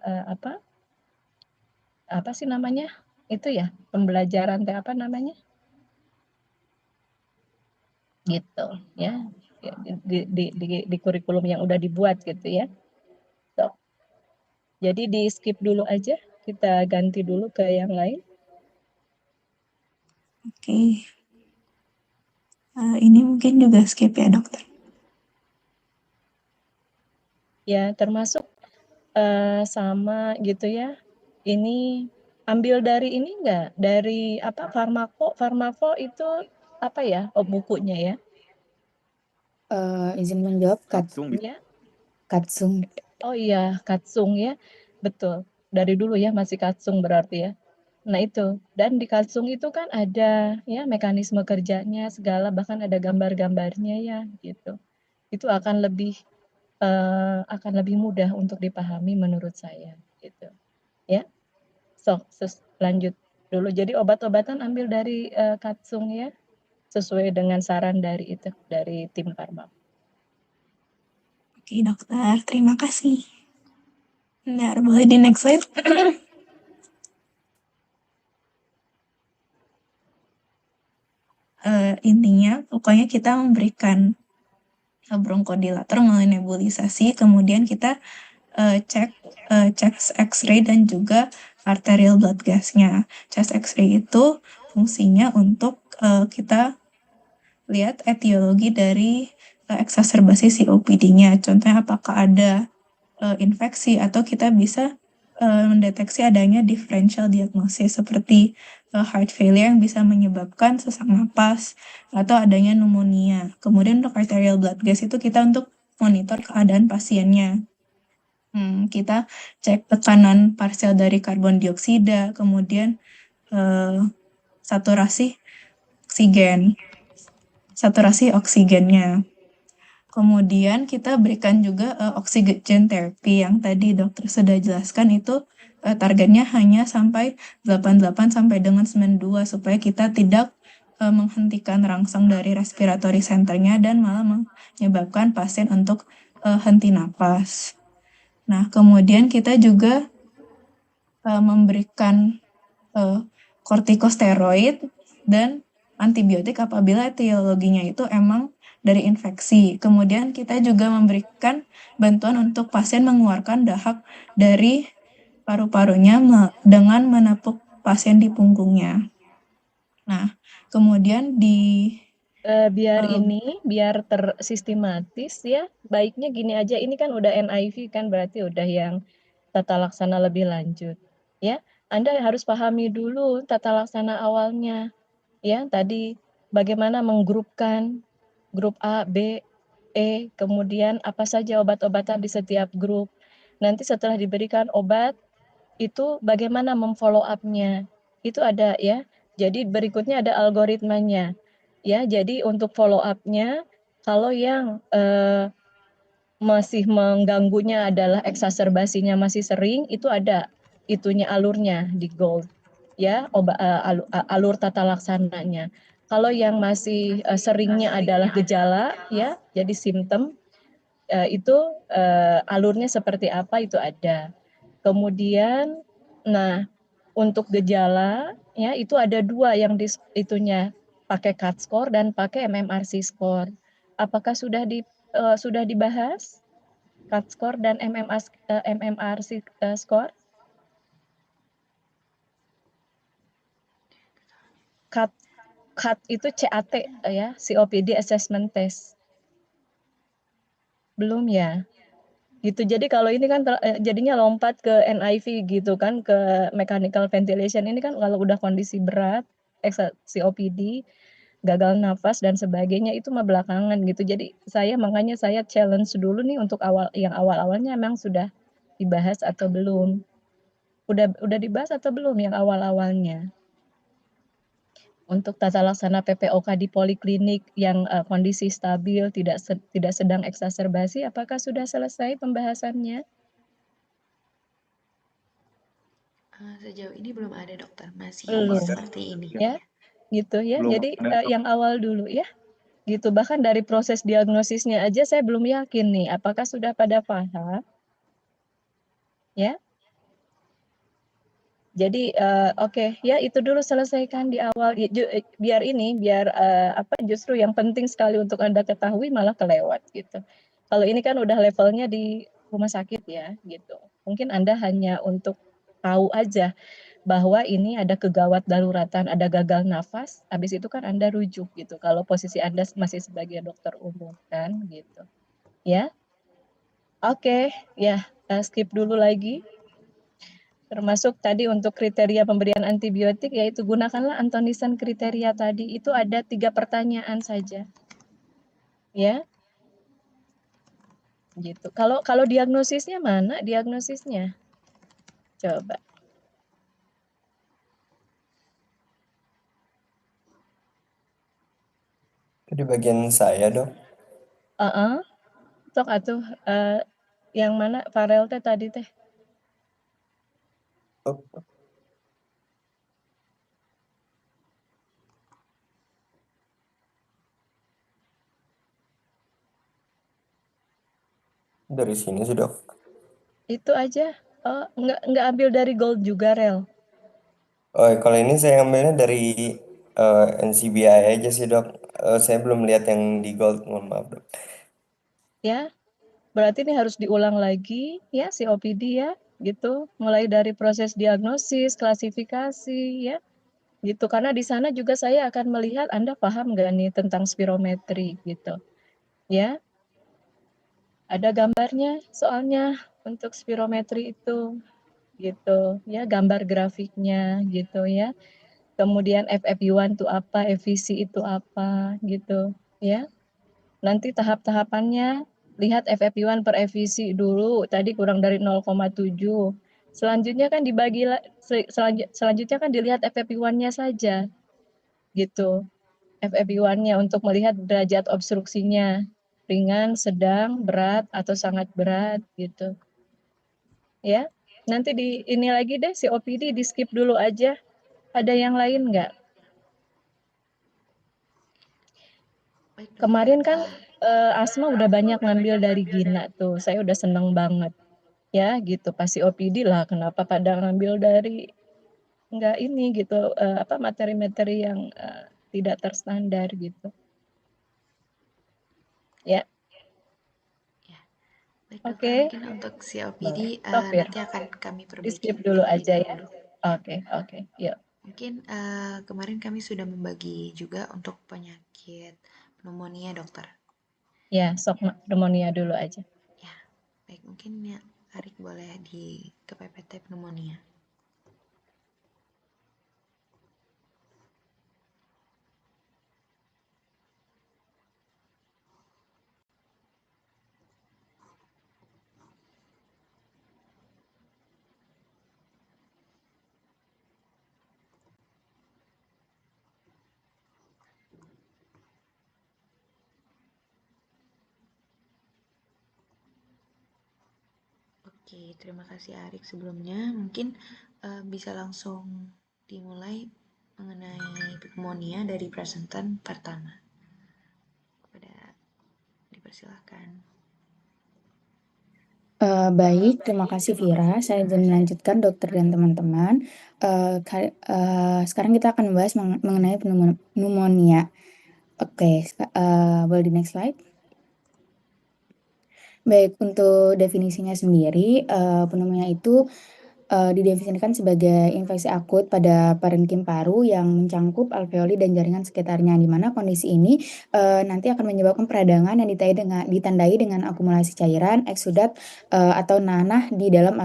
apa sih namanya? Itu ya, pembelajaran apa namanya? Gitu ya. Di kurikulum yang udah dibuat gitu ya. So, jadi di skip dulu aja, kita ganti dulu ke yang lain. Oke. Ini mungkin juga skip ya dokter. Ya, termasuk sama gitu ya. Ini ambil dari ini enggak? Dari apa farmako itu apa ya? Oh, bukunya ya. Izin menjawab, Katsung. Ya. Katsung. Oh iya, Katsung ya. Betul. Dari dulu ya masih Katsung berarti ya. Nah itu, dan di Katsung itu kan ada ya mekanisme kerjanya segala, bahkan ada gambar-gambarnya ya gitu. Itu akan lebih mudah untuk dipahami menurut saya gitu. Ya. So, lanjut dulu. Jadi obat-obatan ambil dari Katsung ya, sesuai dengan saran dari tim Farma. Oke dokter, terima kasih. Nah, boleh di next slide. Intinya pokoknya kita memberikan bronkodilator melalui nebulisasi, kemudian kita cek X-ray dan juga arterial blood gas-nya. Chest X-ray itu fungsinya untuk kita lihat etiologi dari eksaserbasi COPD-nya. Contohnya apakah ada infeksi, atau kita bisa mendeteksi adanya differential diagnosis seperti heart failure yang bisa menyebabkan sesak napas atau adanya pneumonia. Kemudian untuk arterial blood gas itu kita untuk monitor keadaan pasiennya. Kita cek tekanan parsial dari karbon dioksida, kemudian saturasi oksigennya. Kemudian kita berikan juga oksigen therapy yang tadi dokter sudah jelaskan, itu targetnya hanya sampai 88 sampai dengan 92 supaya kita tidak menghentikan rangsang dari respiratory centernya dan malah menyebabkan pasien untuk henti napas. Nah, kemudian kita juga memberikan kortikosteroid dan antibiotik apabila etiologinya itu emang dari infeksi. Kemudian kita juga memberikan bantuan untuk pasien mengeluarkan dahak dari paru-parunya dengan menepuk pasien di punggungnya. Nah, kemudian biar tersistematis ya, baiknya gini aja, ini kan udah NIV kan, berarti udah yang tata laksana lebih lanjut ya. Anda harus pahami dulu tata laksana awalnya ya, tadi bagaimana menggrupkan grup A, B, E, kemudian apa saja obat-obatan di setiap grup. Nanti setelah diberikan obat itu bagaimana memfollow up-nya, itu ada ya. Jadi berikutnya ada algoritmanya ya. Jadi untuk follow up-nya, kalau yang masih mengganggunya adalah eksaserbasinya masih sering, itu ada itunya alurnya di Gold ya, alur tata laksananya. Kalau yang masih seringnya adalah gejala ya, jadi simptom, itu alurnya seperti apa itu ada. Kemudian, nah untuk gejala ya itu ada 2 yang itunya pakai CAT score dan pakai MMRC score. Apakah sudah dibahas? CAT score dan MMRC score. CAT itu CAT ya, COPD Assessment Test. Belum ya? Gitu. Jadi kalau ini kan jadinya lompat ke NIV gitu kan, ke mechanical ventilation. Ini kan kalau udah kondisi berat, COPD, gagal nafas dan sebagainya itu mah belakangan gitu. Jadi makanya saya challenge dulu nih untuk yang awal-awalnya memang sudah dibahas atau belum? Udah dibahas atau belum yang awal-awalnya? Untuk tata laksana PPOK di poliklinik yang kondisi stabil, tidak sedang eksaserbasi, apakah sudah selesai pembahasannya? Sejauh ini belum ada dokter, masih Belum. seperti ini. Ya, gitu ya. Belum Jadi ada. yang awal dulu ya. Gitu. Bahkan dari proses diagnosisnya aja saya belum yakin nih, apakah sudah pada paham? Ya. Jadi oke, ya itu dulu selesaikan di awal. Biar justru yang penting sekali untuk Anda ketahui malah kelewat gitu. Kalau ini kan udah levelnya di rumah sakit ya gitu. Mungkin Anda hanya untuk tahu aja bahwa ini ada kegawat daruratan, ada gagal nafas, habis itu kan Anda rujuk gitu. Kalau posisi Anda masih sebagai dokter umum kan gitu. Ya. Oke, ya skip dulu lagi. Termasuk tadi untuk kriteria pemberian antibiotik, yaitu gunakanlah Antonison kriteria tadi. Itu ada 3 pertanyaan saja. Ya. Gitu. Kalau diagnosisnya mana diagnosisnya? Coba. Di bagian saya, Dok. Sok atuh yang mana Farel teh tadi teh? Oh, dari sini sih, Dok. Itu aja. Oh, enggak ambil dari gold juga, Rel. Oh, kalau ini saya ambilnya dari NCBI aja sih, Dok. Saya belum lihat yang di Gold, mohon maaf, Dok. Ya. Berarti ini harus diulang lagi ya COPD ya, gitu. Mulai dari proses diagnosis, klasifikasi ya. Gitu. Karena di sana juga saya akan melihat Anda paham nggak nih tentang spirometri gitu. Ya. Ada gambarnya soalnya untuk spirometri itu gitu ya, gambar grafiknya gitu ya. Kemudian FFU1 itu apa, FVC itu apa gitu ya. Nanti tahap-tahapannya lihat FFU1 per FVC dulu, tadi kurang dari 0,7. Selanjutnya kan selanjutnya kan dilihat FFU1-nya saja gitu. FFU1-nya untuk melihat derajat obstruksinya, ringan, sedang, berat atau sangat berat gitu. Ya. Nanti ini lagi deh COPD di skip dulu aja. Ada yang lain nggak? Kemarin kan Asma udah banyak ngambil dari Gina tuh. Saya udah seneng banget. Ya gitu. Pas COPD lah kenapa pada ngambil dari nggak ini gitu, materi-materi yang tidak terstandar gitu. Ya. Baik, Oke. mungkin untuk COPD Topir. nanti akan kami Di perbaiki skip dulu terlebih aja ya. dahulu. Oke. Yuk. Mungkin kemarin kami sudah membagi juga untuk penyakit pneumonia, dokter. Ya, sok pneumonia dulu aja. Ya, baik, mungkin ya Arik boleh di KPPT pneumonia. Oke, terima kasih Arik sebelumnya. Mungkin bisa langsung dimulai mengenai pneumonia dari presentan pertama. Dipersilahkan. Baik, terima kasih Vira. Saya izin melanjutkan dokter dan teman-teman. Sekarang kita akan membahas mengenai pneumonia. Oke, boleh di next slide. Baik, untuk definisinya sendiri, pneumonia itu didefinisikan sebagai infeksi akut pada parenkim paru yang mencangkup alveoli dan jaringan sekitarnya, di mana kondisi ini nanti akan menyebabkan peradangan yang ditandai dengan akumulasi cairan, eksudat atau nanah di dalam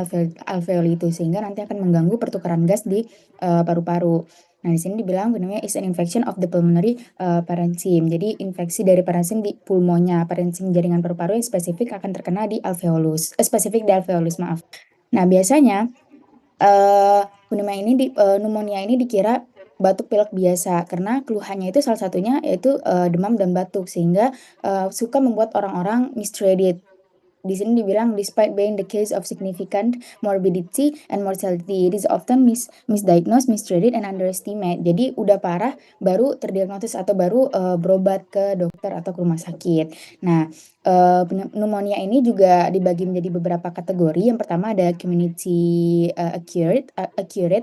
alveoli itu, sehingga nanti akan mengganggu pertukaran gas di paru-paru. Nah, di sini dibilang pneumonia is an infection of the pulmonary parenchyma. Jadi infeksi dari parenchyma di pulmonya, parenchyma jaringan paru-paru yang spesifik akan terkena di alveolus, spesifik di alveolus, maaf. Nah, biasanya pneumonia ini dikira batuk pilek biasa karena keluhannya itu salah satunya yaitu demam dan batuk, sehingga suka membuat orang-orang mistreated. Di sini dibilang despite being the case of significant morbidity and mortality, it is often misdiagnosed, mistreated, and underestimated. Jadi udah parah baru terdiagnosis atau baru berobat ke dokter atau ke rumah sakit. Nah, pneumonia ini juga dibagi menjadi beberapa kategori. Yang pertama ada community acute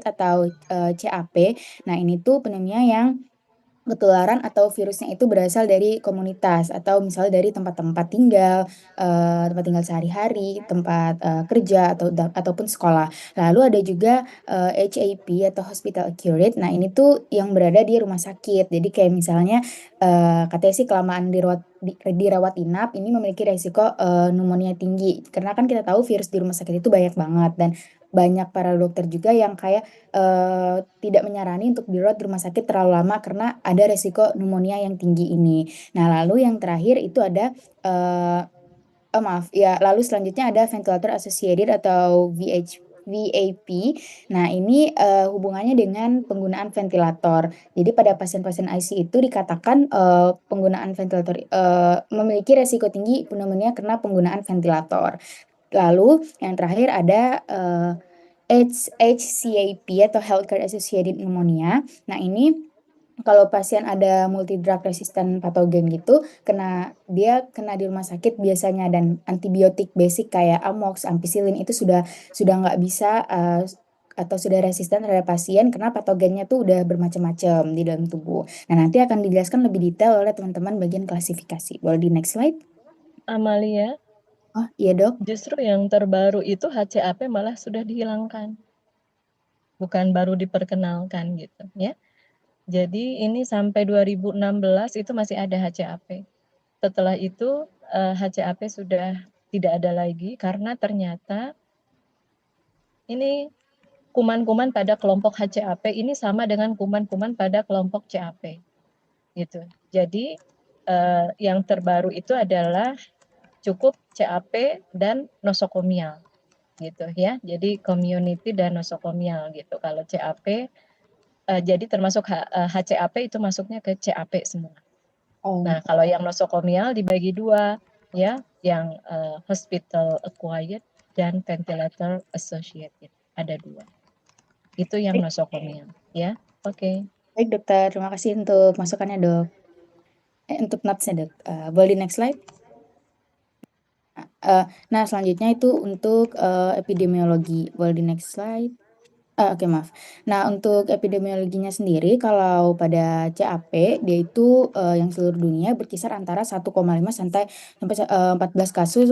atau CAP. Nah, ini tuh pneumonia yang ketularan atau virusnya itu berasal dari komunitas atau misalnya dari tempat-tempat tinggal sehari-hari, tempat kerja ataupun sekolah. Lalu ada juga HAP atau hospital acute. Nah, ini tuh yang berada di rumah sakit. Jadi kayak misalnya katanya sih kelamaan dirawat inap ini memiliki resiko pneumonia tinggi. Karena kan kita tahu virus di rumah sakit itu banyak banget, dan banyak para dokter juga yang kayak tidak menyarankan untuk dirawat di rumah sakit terlalu lama karena ada resiko pneumonia yang tinggi ini. Nah, lalu yang terakhir itu ada lalu selanjutnya ada ventilator associated atau VAP. Nah, ini hubungannya dengan penggunaan ventilator. Jadi pada pasien-pasien ICU itu dikatakan penggunaan ventilator memiliki resiko tinggi pneumonia karena penggunaan ventilator. Lalu yang terakhir ada HCAP atau Healthcare Associated Pneumonia. Nah, ini kalau pasien ada multi drug resistant patogen gitu, dia kena di rumah sakit biasanya, dan antibiotik basic kayak Amox, ampicillin itu sudah nggak bisa atau sudah resisten terhadap pasien karena patogennya tuh udah bermacam-macam di dalam tubuh. Nah, nanti akan dijelaskan lebih detail oleh teman-teman bagian klasifikasi. Boleh di next slide? Amalia, Oh, iya dok. justru yang terbaru itu HCAP malah sudah dihilangkan. Bukan baru diperkenalkan gitu ya. Jadi ini sampai 2016 itu masih ada HCAP. Setelah itu HCAP sudah tidak ada lagi karena ternyata ini kuman-kuman pada kelompok HCAP ini sama dengan kuman-kuman pada kelompok CAP gitu. Jadi yang terbaru itu adalah cukup CAP dan nosokomial gitu ya. Jadi community dan nosokomial gitu. Kalau CAP jadi termasuk HCAP itu masuknya ke CAP semua. Oh. Nah, kalau yang nosokomial dibagi dua ya, yang hospital acquired dan ventilator associated. Ada dua. Itu yang nosokomial ya. Oke. Baik dokter, terima kasih untuk masukannya dok. Untuk notes-nya dok. Boleh di next slide? Nah, selanjutnya itu untuk epidemiologi. Boleh di next slide? Oke, maaf. Nah, untuk epidemiologinya sendiri kalau pada CAP dia itu yang seluruh dunia berkisar antara 1,5 sampai 14 kasus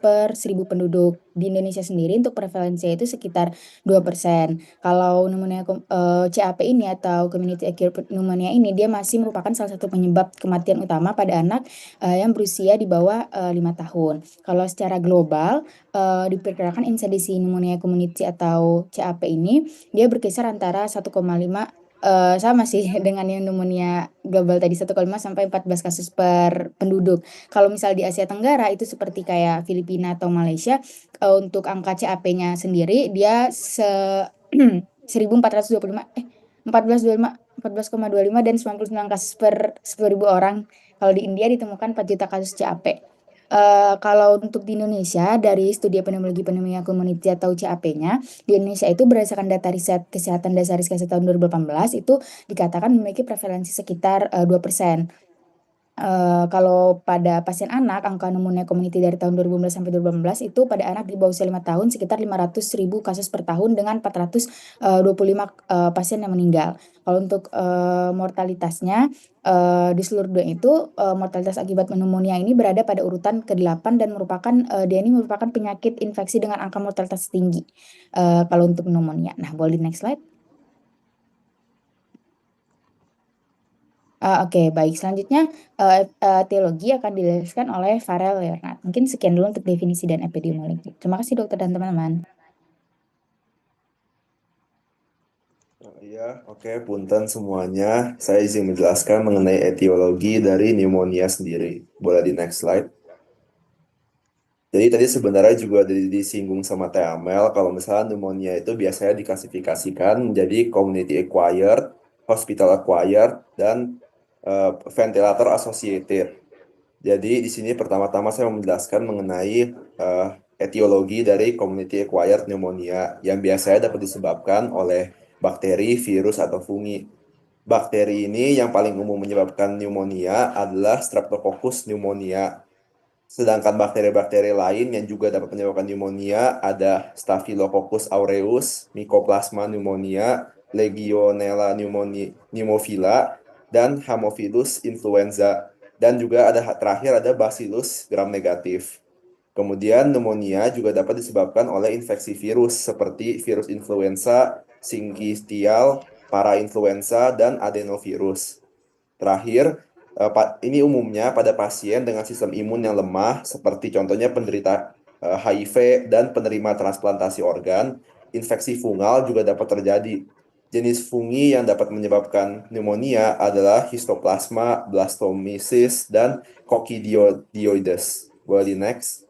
per 1.000 penduduk. Di Indonesia sendiri untuk prevalensinya itu sekitar 2%. Kalau pneumonia CAP ini atau community acquired pneumonia ini dia masih merupakan salah satu penyebab kematian utama pada anak yang berusia di bawah 5 tahun. Kalau secara global diperkirakan insidesi pneumonia community atau CAP ini dia berkisar antara 1,5 sama sih dengan yang pneumonia global tadi 1,5 sampai 14 kasus per penduduk. Kalau misal di Asia Tenggara itu seperti kayak Filipina atau Malaysia, untuk angka CAP-nya sendiri dia 1425 14,25 dan 99 kasus per 10.000 orang. Kalau di India ditemukan 4 juta kasus CAP. Kalau untuk di Indonesia, dari studi epidemiologi pneumonia community atau CAP-nya, di Indonesia itu berdasarkan data riset kesehatan dasar riset tahun 2018 itu dikatakan memiliki prevalensi sekitar 2%. Kalau pada pasien anak, angka pneumonia community dari tahun 2015 sampai 2018 itu pada anak di bawah usia 5 tahun sekitar 500.000 kasus per tahun dengan 425 pasien yang meninggal. Kalau untuk mortalitasnya di seluruh dunia itu mortalitas akibat pneumonia ini berada pada urutan ke-8 dan dia ini merupakan penyakit infeksi dengan angka mortalitas tinggi kalau untuk pneumonia. Nah, boleh next slide. Oke, baik. Selanjutnya, etiologi akan dijelaskan oleh Farel Leonard. Mungkin sekian dulu untuk definisi dan epidemiologi. Terima kasih dokter dan teman-teman. Iya, oke, punten semuanya. Saya izin menjelaskan mengenai etiologi dari pneumonia sendiri. Boleh di next slide. Jadi tadi sebenarnya juga disinggung sama Teh Amel, kalau misalnya pneumonia itu biasanya diklasifikasikan menjadi community acquired, hospital acquired, dan ventilator associated. Jadi di sini pertama-tama saya mau menjelaskan mengenai etiologi dari community acquired pneumonia yang biasanya dapat disebabkan oleh bakteri, virus, atau fungi. Bakteri ini yang paling umum menyebabkan pneumonia adalah Streptococcus pneumonia. Sedangkan bakteri-bakteri lain yang juga dapat menyebabkan pneumonia ada Staphylococcus aureus, Mycoplasma pneumonia, Legionella pneumophila, dan Haemophilus influenza. Dan juga terakhir ada Bacillus gram-negatif. Kemudian pneumonia juga dapat disebabkan oleh infeksi virus seperti virus influenza, sincitial, parainfluenza, dan adenovirus. Terakhir, ini umumnya pada pasien dengan sistem imun yang lemah, seperti contohnya penderita HIV dan penerima transplantasi organ. Infeksi fungal juga dapat terjadi. Jenis fungi yang dapat menyebabkan pneumonia adalah Histoplasma, Blastomyces, dan Coccidioides. Boleh di next.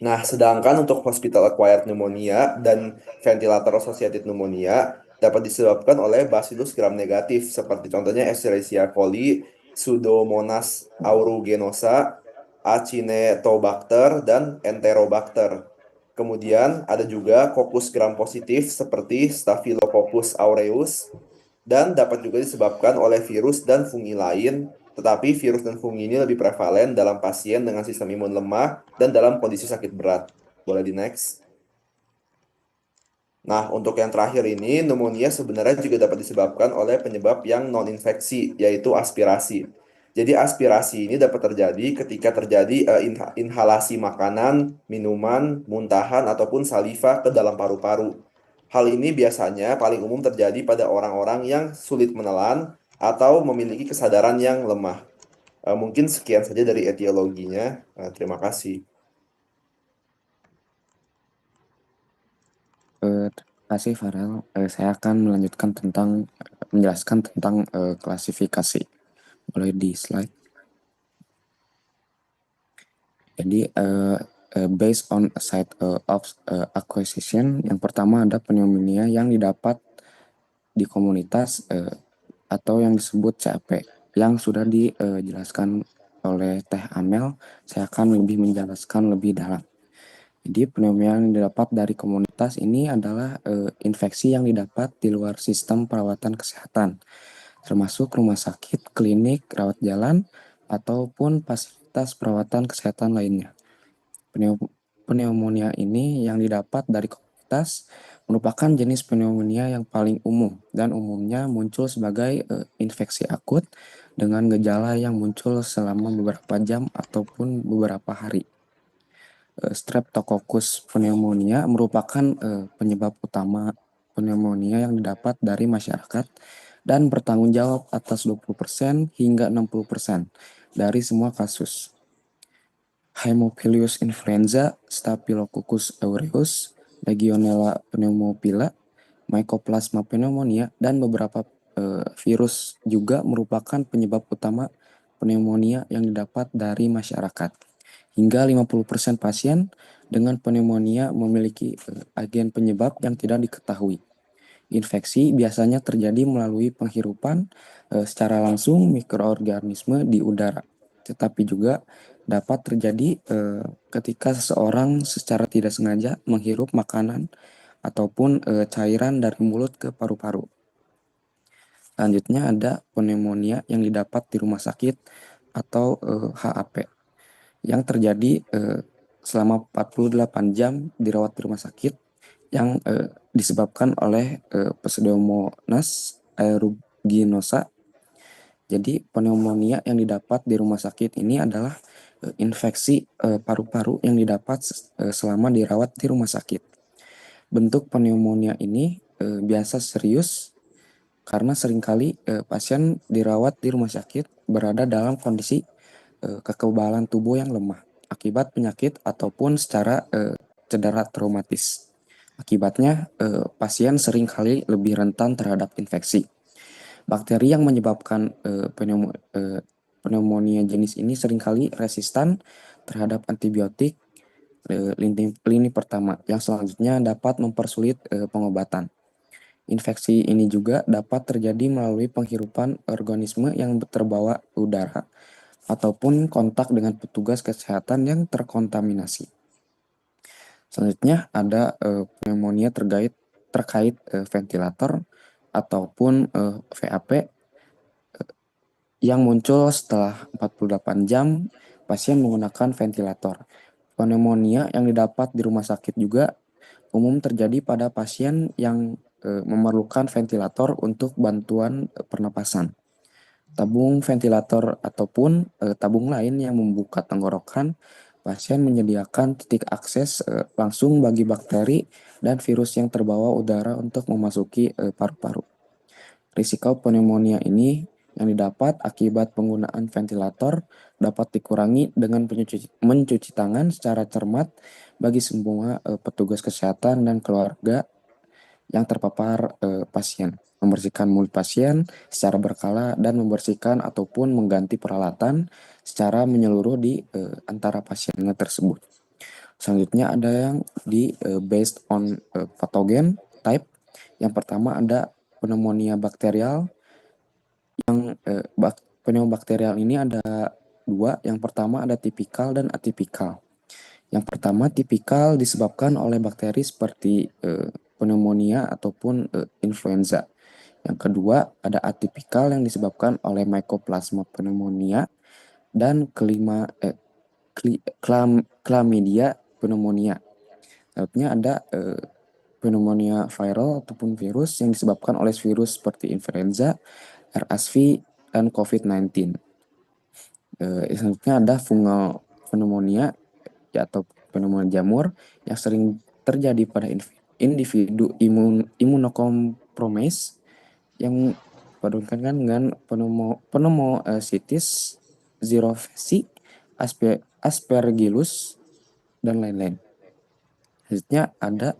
Nah, sedangkan untuk hospital acquired pneumonia dan ventilator associated pneumonia dapat disebabkan oleh Bacillus gram-negatif, seperti contohnya Escherichia coli, Pseudomonas aeruginosa, Acinetobacter, dan Enterobacter. Kemudian ada juga Coccus gram-positif seperti Staphylococcus aureus, dan dapat juga disebabkan oleh virus dan fungi lain, tetapi virus dan fungi ini lebih prevalen dalam pasien dengan sistem imun lemah dan dalam kondisi sakit berat. Boleh di next. Nah, untuk yang terakhir ini, pneumonia sebenarnya juga dapat disebabkan oleh penyebab yang non-infeksi, yaitu aspirasi. Jadi aspirasi ini dapat terjadi ketika terjadi inhalasi makanan, minuman, muntahan, ataupun saliva ke dalam paru-paru. Hal ini biasanya paling umum terjadi pada orang-orang yang sulit menelan atau memiliki kesadaran yang lemah. Mungkin sekian saja dari etiologinya. Terima kasih. Terima kasih Farel. Saya akan menjelaskan tentang klasifikasi. Boleh di slide. Jadi based on site of acquisition, yang pertama ada pneumonia yang didapat di komunitas atau yang disebut CAP yang sudah dijelaskan oleh Teh Amel. Saya akan lebih menjelaskan lebih dalam. Jadi pneumonia yang didapat dari komunitas ini adalah infeksi yang didapat di luar sistem perawatan kesehatan, termasuk rumah sakit, klinik, rawat jalan, ataupun fasilitas perawatan kesehatan lainnya. Pneumonia ini yang didapat dari komunitas merupakan jenis pneumonia yang paling umum dan umumnya muncul sebagai infeksi akut dengan gejala yang muncul selama beberapa jam ataupun beberapa hari. Streptococcus pneumonia merupakan penyebab utama pneumonia yang didapat dari masyarakat dan bertanggung jawab atas 20% hingga 60% dari semua kasus. Haemophilus influenza, Staphylococcus aureus, Legionella pneumophila, Mycoplasma pneumonia, dan beberapa virus juga merupakan penyebab utama pneumonia yang didapat dari masyarakat. Hingga 50% pasien dengan pneumonia memiliki agen penyebab yang tidak diketahui. Infeksi biasanya terjadi melalui penghirupan secara langsung mikroorganisme di udara, tetapi juga dapat terjadi ketika seseorang secara tidak sengaja menghirup makanan ataupun cairan dari mulut ke paru-paru. Selanjutnya ada pneumonia yang didapat di rumah sakit atau HAP yang terjadi selama 48 jam dirawat di rumah sakit yang disebabkan oleh Pseudomonas aeruginosa. Jadi pneumonia yang didapat di rumah sakit ini adalah infeksi paru-paru yang didapat selama dirawat di rumah sakit. Bentuk pneumonia ini biasa serius karena seringkali pasien dirawat di rumah sakit berada dalam kondisi kekebalan tubuh yang lemah akibat penyakit ataupun secara cedera traumatis. Akibatnya pasien seringkali lebih rentan terhadap infeksi. Bakteri yang menyebabkan pneumonia jenis ini seringkali resistan terhadap antibiotik lini pertama yang selanjutnya dapat mempersulit pengobatan. Infeksi ini juga dapat terjadi melalui penghirupan organisme yang terbawa udara ataupun kontak dengan petugas kesehatan yang terkontaminasi. Selanjutnya ada pneumonia terkait ventilator ataupun VAP yang muncul setelah 48 jam pasien menggunakan ventilator. Pneumonia yang didapat di rumah sakit juga umum terjadi pada pasien yang memerlukan ventilator untuk bantuan pernapasan. Tabung ventilator ataupun tabung lain yang membuka tenggorokan pasien menyediakan titik akses langsung bagi bakteri dan virus yang terbawa udara untuk memasuki paru-paru. Risiko pneumonia ini yang didapat akibat penggunaan ventilator dapat dikurangi dengan mencuci tangan secara cermat bagi semua petugas kesehatan dan keluarga yang terpapar pasien, membersihkan mulut pasien secara berkala dan membersihkan ataupun mengganti peralatan secara menyeluruh di antara pasiennya tersebut. Selanjutnya ada yang based on pathogen type. Yang pertama ada pneumonia bakterial. Yang pneumonia bakterial ini ada dua. Yang pertama ada tipikal dan atipikal. Yang pertama tipikal disebabkan oleh bakteri seperti pneumonia ataupun influenza. Yang kedua ada atipikal yang disebabkan oleh Mycoplasma pneumonia dan Chlamydia pneumonia. Selanjutnya ada pneumonia viral ataupun virus yang disebabkan oleh virus seperti influenza, RSV, dan COVID-19. Selanjutnya ada fungal pneumonia atau pneumonia jamur yang sering terjadi pada individu imunokompromis yang dipadukan dengan pneumocystis zirofesi, aspergillus, dan lain-lain. Selanjutnya ada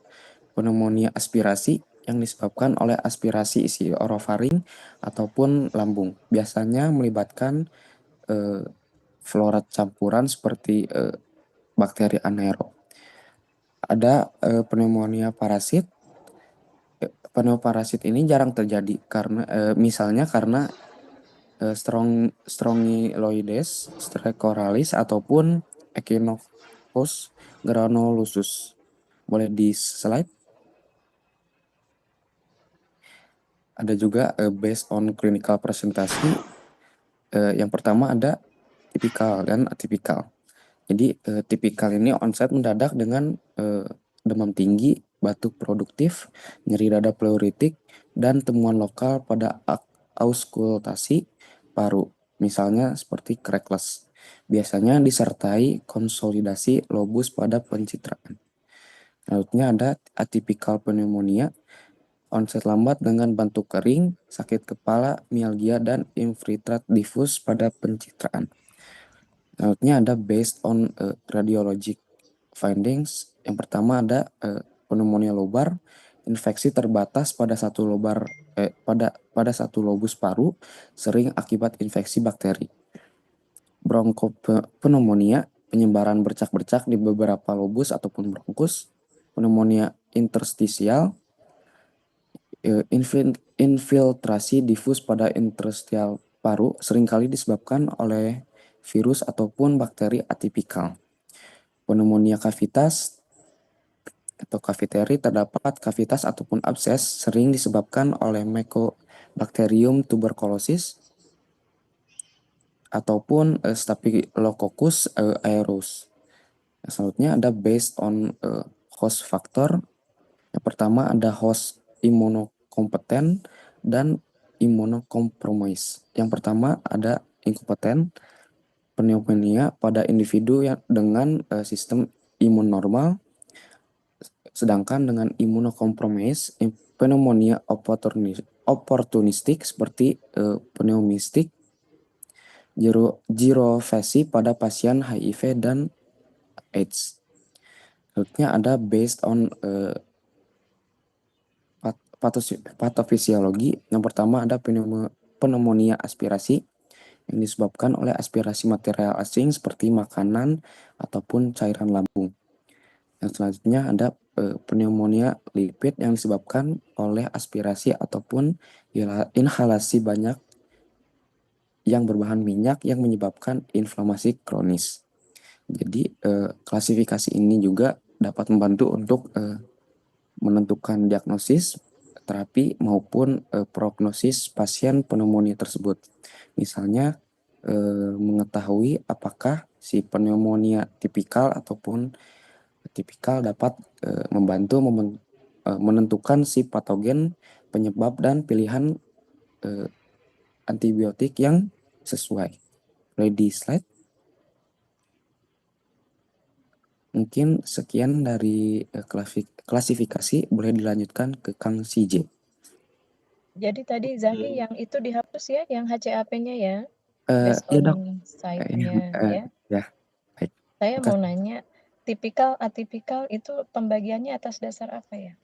pneumonia aspirasi yang disebabkan oleh aspirasi isi orofaring ataupun lambung. Biasanya melibatkan flora campuran seperti bakteri anaerob. Ada pneumonia parasit. Pneumonia parasit ini jarang terjadi karena misalnya karena Strongyloides stercoralis ataupun Echinococcus granulosus. Boleh di slide. Ada juga based on clinical presentasi. Yang pertama ada tipikal dan atipikal. Jadi tipikal ini onset mendadak dengan demam tinggi, batuk produktif, nyeri dada pleuritik, dan temuan lokal pada auskultasi paru, misalnya seperti crackless. Biasanya disertai konsolidasi lobus pada pencitraan. Selanjutnya ada atipikal pneumonia, onset lambat dengan batuk kering, sakit kepala, mialgia, dan infiltrat difus pada pencitraan. Selanjutnya ada based on radiologic findings. Yang pertama ada pneumonia lobar, infeksi terbatas pada satu pada satu lobus paru, sering akibat infeksi bakteri. Bronkopneumonia, penyebaran bercak-bercak di beberapa lobus ataupun bronkus. Pneumonia interstisial, infiltrasi difus pada interstisial paru, seringkali disebabkan oleh virus ataupun bakteri atipikal. Pneumonia cavitas atau kafiteri terdapat kavitas ataupun abses sering disebabkan oleh Mycobacterium tuberculosis ataupun Staphylococcus aureus. Selanjutnya ada based on host factor. Yang pertama ada host imunokompeten dan imunocompromise. Yang pertama ada inkompeten pneumonia pada individu yang dengan sistem imun normal, sedangkan dengan imunocompromise pneumonia opportunistik seperti pneumistik girovasi pada pasien HIV dan AIDS. Selanjutnya ada based on patofisiologi. Yang pertama ada pneumonia aspirasi yang disebabkan oleh aspirasi material asing seperti makanan ataupun cairan lambung. Yang selanjutnya ada pneumonia lipid yang disebabkan oleh aspirasi ataupun inhalasi banyak yang berbahan minyak yang menyebabkan inflamasi kronis. Jadi klasifikasi ini juga dapat membantu untuk menentukan diagnosis, terapi maupun prognosis pasien pneumonia tersebut. Misalnya mengetahui apakah si pneumonia tipikal ataupun tipikal dapat membantu menentukan si patogen, penyebab dan pilihan antibiotik yang sesuai. Ready slide. Mungkin sekian dari klasifikasi, boleh dilanjutkan ke Kang CJ. Jadi tadi Zaki yang itu dihapus ya, yang HCAP-nya ya, based Ya dok. on site-nya ya. Ya, baik. Saya mau nanya, tipikal, atipikal itu pembagiannya atas dasar apa ya?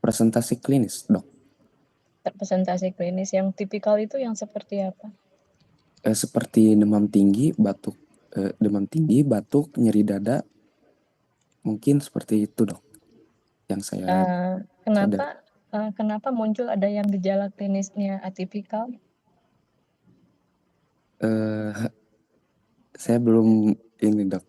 Presentasi klinis, dok. Presentasi klinis yang tipikal itu yang seperti apa? Seperti demam tinggi, batuk, nyeri dada, mungkin seperti itu, dok. Yang saya kenapa muncul ada yang gejala klinisnya atipikal? Saya belum ini, dok.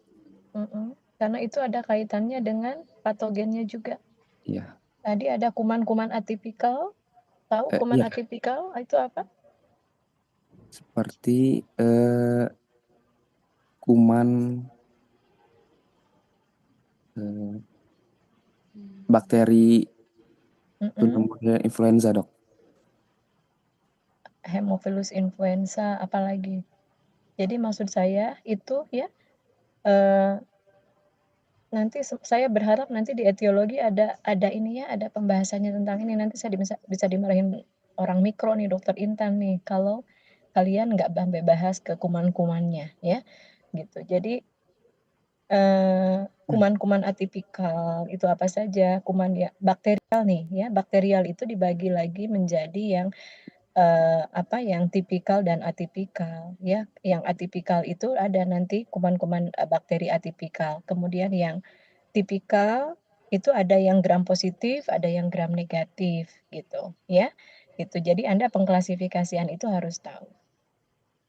Karena itu ada kaitannya dengan patogennya juga. Iya. Tadi ada kuman-kuman atipikal. Tahu kuman iya. atipikal itu apa? Seperti kuman bakteri pneumonia influenza, dok. Haemophilus influenza apalagi. Jadi maksud saya itu ya nanti saya berharap nanti di etiologi ada ini ya, ada pembahasannya tentang ini. Nanti saya bisa dimarahin orang mikro nih, Dokter Intan nih, kalau kalian nggak sampai bahas ke kuman-kumannya ya, gitu. Jadi kuman-kuman atipikal itu apa saja? Kuman ya bakterial nih ya, bakterial itu dibagi lagi menjadi yang yang tipikal dan atipikal ya. Yang atipikal itu ada nanti kuman-kuman bakteri atipikal. Kemudian yang tipikal itu ada yang gram positif, ada yang gram negatif gitu ya. Gitu. Jadi Anda pengklasifikasian itu harus tahu.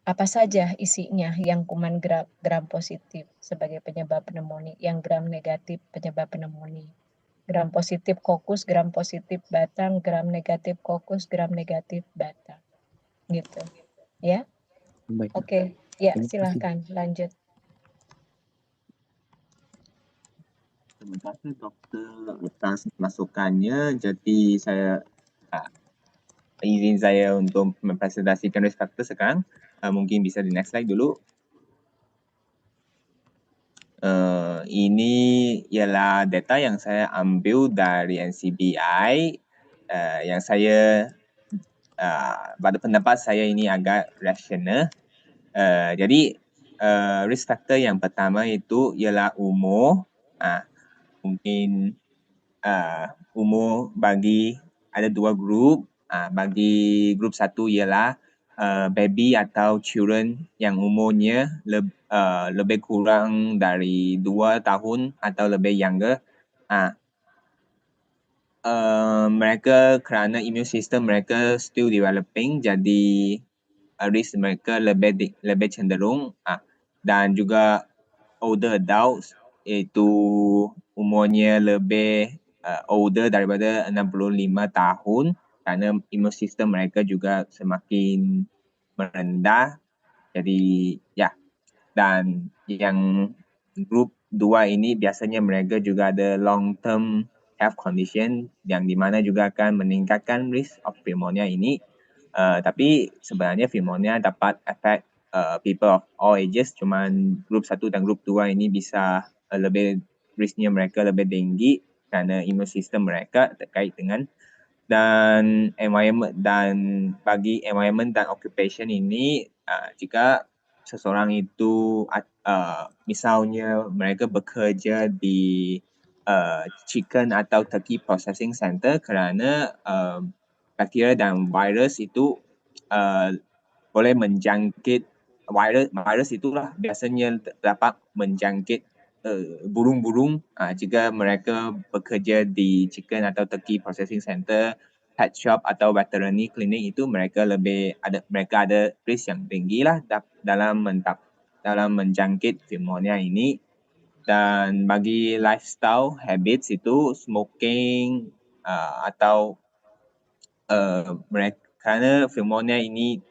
Apa saja isinya yang kuman gram positif sebagai penyebab pneumonia, yang gram negatif penyebab pneumonia. Gram positif kokus, gram positif batang, gram negatif kokus, gram negatif batang. Gitu. Ya. Baik. Oke, ya silahkan lanjut. Terima kasih dokter atas masukannya. Jadi saya izin saya untuk mempresentasikan risk factor sekarang. Mungkin bisa di next slide dulu. Ini ialah data yang saya ambil dari NCBI. Yang saya pada pendapat saya ini agak rasional. Jadi risk factor yang pertama itu ialah umur. Mungkin umur bagi ada dua grup. Bagi grup satu ialah baby atau children yang umurnya lebih kurang dari 2 tahun atau lebih younger. Mereka kerana immune system mereka still developing, jadi risk mereka lebih cenderung dan juga older adults, iaitu umurnya lebih older daripada 65 tahun, kerana imun sistem mereka juga semakin merendah. Jadi ya, dan yang grup 2 ini biasanya mereka juga ada long term health condition yang di mana juga akan meningkatkan risk of pneumonia ini. Tapi sebenarnya pneumonia dapat affect people of all ages, cuman grup 1 dan grup 2 ini bisa lebih risknya mereka lebih tinggi kerana imun sistem mereka terkait dengan dan environment, dan bagi environment dan occupation ini jika seseorang itu misalnya mereka bekerja di chicken atau turkey processing center, kerana bakteria dan virus itu boleh menjangkit virus itulah biasanya dapat menjangkit burung-burung jika mereka bekerja di chicken atau turkey processing center, pet shop atau veterinary clinic, itu mereka ada risk yang tinggi lah dalam menjangkit pneumonia ini. Dan bagi lifestyle habits itu smoking atau kerana pneumonia ini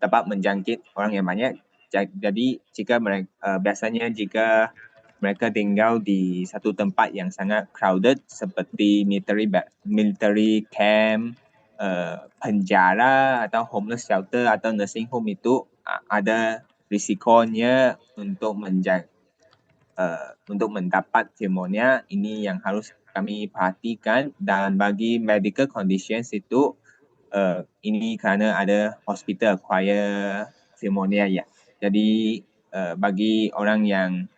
dapat menjangkit orang yang banyak. Jadi biasanya jika mereka tinggal di satu tempat yang sangat crowded seperti military camp, penjara atau homeless shelter atau nursing home, itu ada risikonya untuk mendapat pneumonia. Ini yang harus kami perhatikan. Dan bagi medical conditions itu ini kerana ada hospital acquired pneumonia ya. Jadi bagi orang yang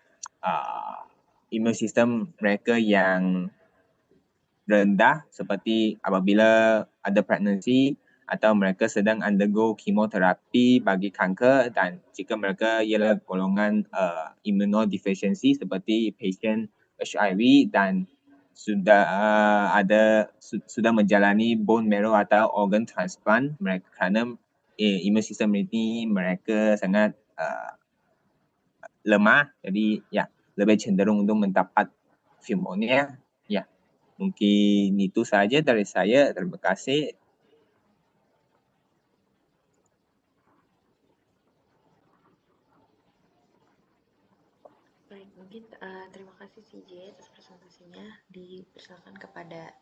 imun sistem mereka yang rendah, seperti apabila ada pregnancy atau mereka sedang undergo kemoterapi bagi kanker, dan jika mereka ialah golongan immunodeficiency seperti patient HIV dan sudah menjalani bone marrow atau organ transplant, mereka kerana imun sistem ini mereka sangat lemah, jadi ya lebih cenderung untuk mendapat pneumonia. Ya, mungkin itu saja dari saya. Terima kasih. Baik, mungkin terima kasih CJ atas presentasinya. Dipersilakan kepada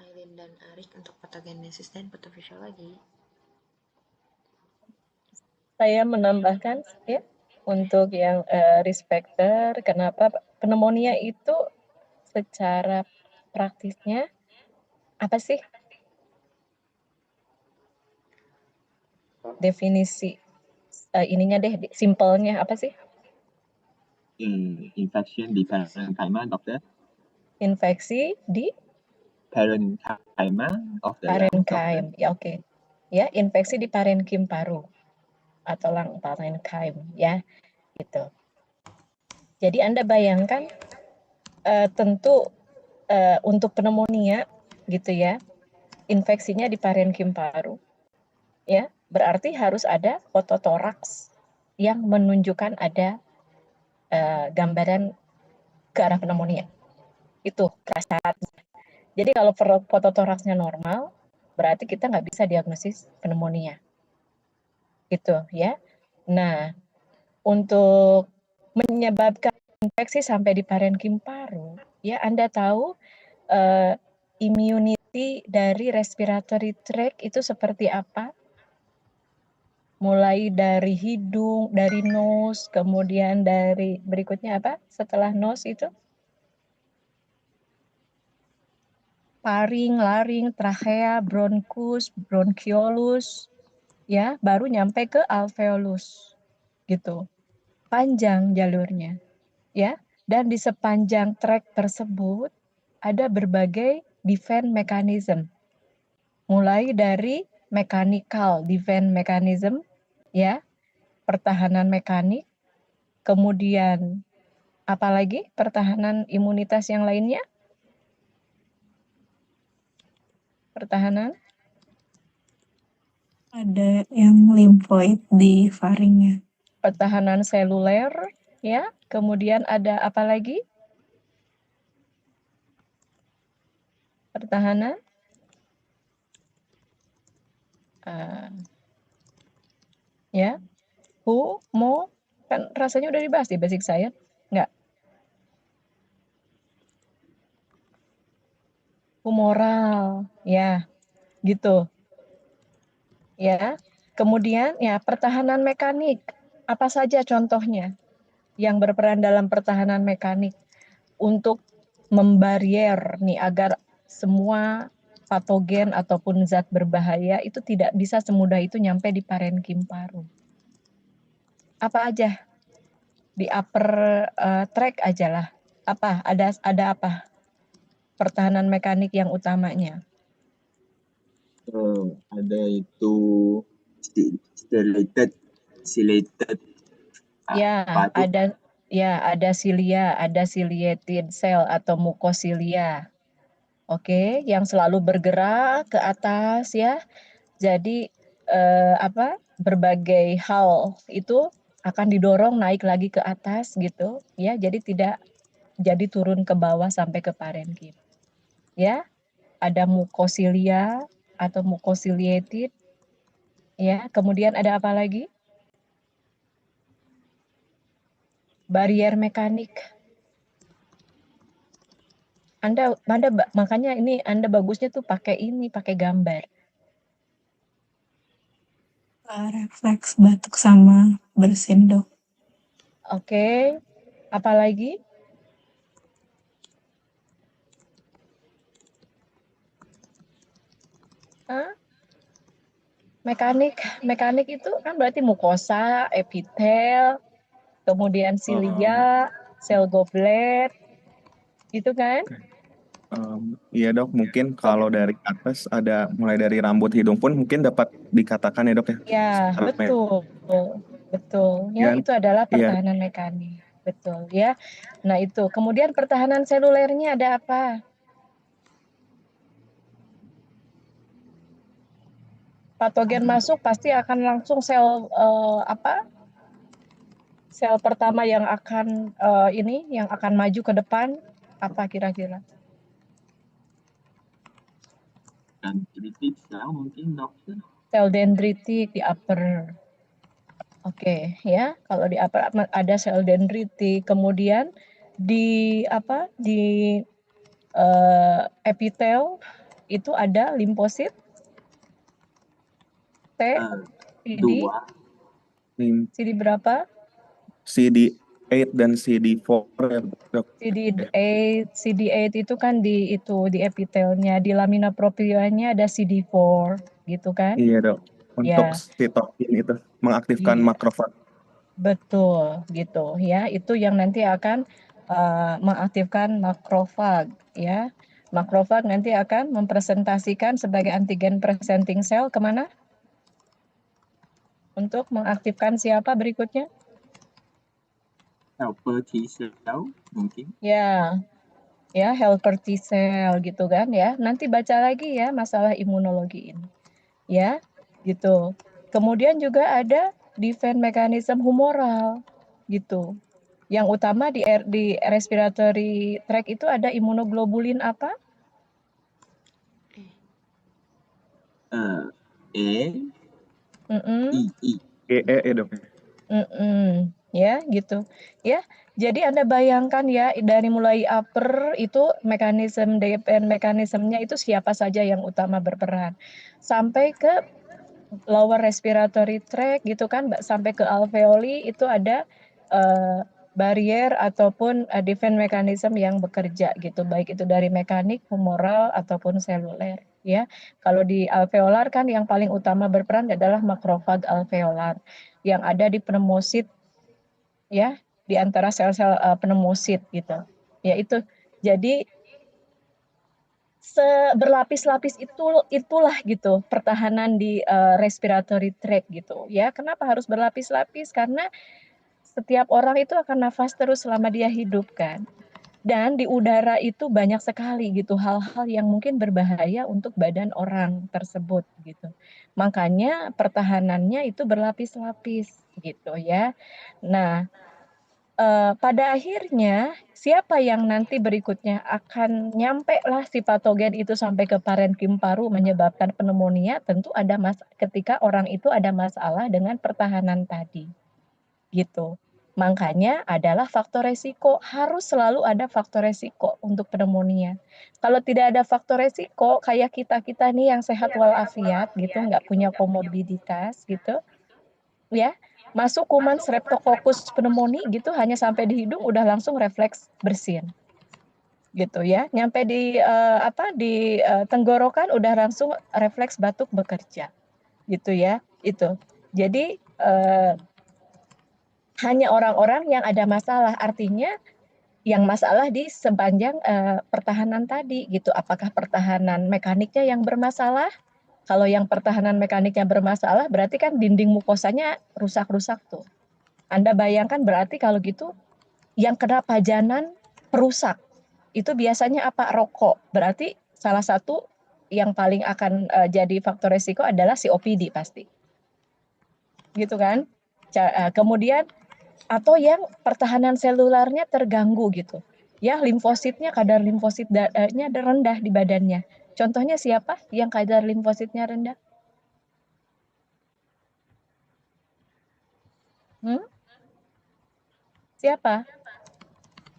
Aileen dan Arik untuk patogenesis dan patofisiologi. Saya menambahkan ya untuk yang risk factor, kenapa pneumonia itu secara praktisnya apa sih definisi ininya deh, simpelnya apa sih? Infection di parenchyma, dokter. Infeksi di parenchyma of the parenchyma, ya oke. Ya, infeksi di parenkim paru atau lung parenchyma ya, gitu. Jadi Anda bayangkan tentu untuk pneumonia gitu ya, infeksinya di parenkim paru. Ya, berarti harus ada fototoraks yang menunjukkan ada gambaran ke arah pneumonia. Itu prasyaratnya. Jadi kalau fototoraksnya normal, berarti kita nggak bisa diagnosis pneumonia. Gitu ya. Nah, untuk menyebabkan infeksi sampai di parenkim paru, ya Anda tahu immunity dari respiratory tract itu seperti apa? Mulai dari hidung, dari nose, kemudian dari berikutnya apa? Setelah nose itu? Paring, laring, trachea, bronchus, bronchiolus, ya, baru nyampe ke alveolus. Gitu. Panjang jalurnya, ya. Dan di sepanjang tract tersebut ada berbagai defense mechanism. Mulai dari mechanical defense mechanism, ya, pertahanan mekanik, kemudian apalagi pertahanan imunitas yang lainnya? Pertahanan? Ada yang limfoid di faringnya. Pertahanan seluler, Ya, kemudian ada apa lagi? Pertahanan. Ya, kan rasanya udah dibahas di basic science, enggak? Humoral, ya, gitu. Ya, kemudian ya pertahanan mekanik. Apa saja contohnya yang berperan dalam pertahanan mekanik untuk membarier nih agar semua patogen ataupun zat berbahaya itu tidak bisa semudah itu nyampe di parenkim paru. Apa aja? Di upper track aja lah. Apa? Ada apa? Pertahanan mekanik yang utamanya. Ada itu silated Ya, apa tuh? ada cilia, ada ciliated cell atau mukosilia. Oke, yang selalu bergerak ke atas ya. Jadi berbagai hal itu akan didorong naik lagi ke atas gitu ya. Jadi tidak jadi turun ke bawah sampai ke parenkim. Ya, ada mukosilia atau mukosiliated. Ya, kemudian ada apa lagi? Barier mekanik. Anda makanya ini Anda bagusnya tuh pakai gambar. Refleks batuk sama bersin, Dok. Oke. Apa lagi? Mekanik itu kan berarti mukosa, epitel, kemudian silia, sel goblet, gitu kan? Iya dok, mungkin kalau dari atas ada mulai dari rambut hidung pun mungkin dapat dikatakan ya dok ya. Ya, betul. Ya, itu adalah pertahanan mekanik. Betul ya. Nah itu. Kemudian pertahanan selulernya ada apa? Patogen masuk pasti akan langsung sel sel pertama yang akan yang akan maju ke depan apa kira-kira? Dendritik sel mungkin dokter. Sel dendritik di upper. Oke, ya. Kalau di upper ada sel dendritik, kemudian di epitel itu ada limfosit T, CD berapa? CD8 dan CD4 ya dok. CD8 itu kan di epitelnya, di lamina proprianya ada CD4 gitu kan? Iya dok. Untuk Ya. sitokin itu mengaktifkan Iya. makrofag. Betul gitu ya. Itu yang nanti akan mengaktifkan makrofag ya. Makrofag nanti akan mempresentasikan sebagai antigen presenting cell kemana? Untuk mengaktifkan siapa berikutnya? Helper T cell mungkin. Ya, helper T cell gitu kan ya. Nanti baca lagi ya masalah imunologi ini. Ya, gitu. Kemudian juga ada defense mechanism humoral gitu. Yang utama di respiratory tract itu ada imunoglobulin apa? E dok. Ya, gitu. Ya, jadi Anda bayangkan ya dari mulai upper itu mekanisme defense mekanismenya itu siapa saja yang utama berperan. Sampai ke lower respiratory tract gitu kan, sampai ke alveoli itu ada barrier ataupun defense mechanism yang bekerja gitu, baik itu dari mekanik, humoral ataupun seluler ya. Kalau di alveolar kan yang paling utama berperan adalah makrofag alveolar yang ada di pneumosit ya, di antara sel-sel pneumosit gitu. Ya itu. Jadi berlapis-lapis itulah gitu pertahanan di respiratory tract gitu ya. Kenapa harus berlapis-lapis? Karena setiap orang itu akan nafas terus selama dia hidup kan. Dan di udara itu banyak sekali gitu hal-hal yang mungkin berbahaya untuk badan orang tersebut gitu. Makanya pertahanannya itu berlapis-lapis gitu ya. Nah, pada akhirnya siapa yang nanti berikutnya akan nyampe lah si patogen itu sampai ke parenkim paru menyebabkan pneumonia, tentu ada ketika orang itu ada masalah dengan pertahanan tadi, gitu. Makanya adalah faktor resiko, harus selalu ada faktor resiko untuk pneumonia. Kalau tidak ada faktor resiko, kayak kita-kita nih yang sehat walafiat gitu, nggak punya komorbiditas gitu, ya, masuk kuman Streptococcus pneumoniae gitu hanya sampai di hidung udah langsung refleks bersin. Gitu ya. Nyampe di tenggorokan udah langsung refleks batuk bekerja. Gitu ya. Itu. Jadi hanya orang-orang yang ada masalah, artinya yang masalah di sepanjang pertahanan tadi gitu. Apakah pertahanan mekaniknya yang bermasalah? Kalau yang pertahanan mekaniknya bermasalah berarti kan dinding mukosanya rusak-rusak tuh. Anda bayangkan berarti kalau gitu yang kena pajanan perusak. Itu biasanya apa? Rokok. Berarti salah satu yang paling akan jadi faktor resiko adalah COPD pasti. Gitu kan? Kemudian atau yang pertahanan selularnya terganggu gitu. Ya, limfositnya, kadar limfositnya rendah di badannya. Contohnya siapa yang kadar limfositnya rendah? Siapa?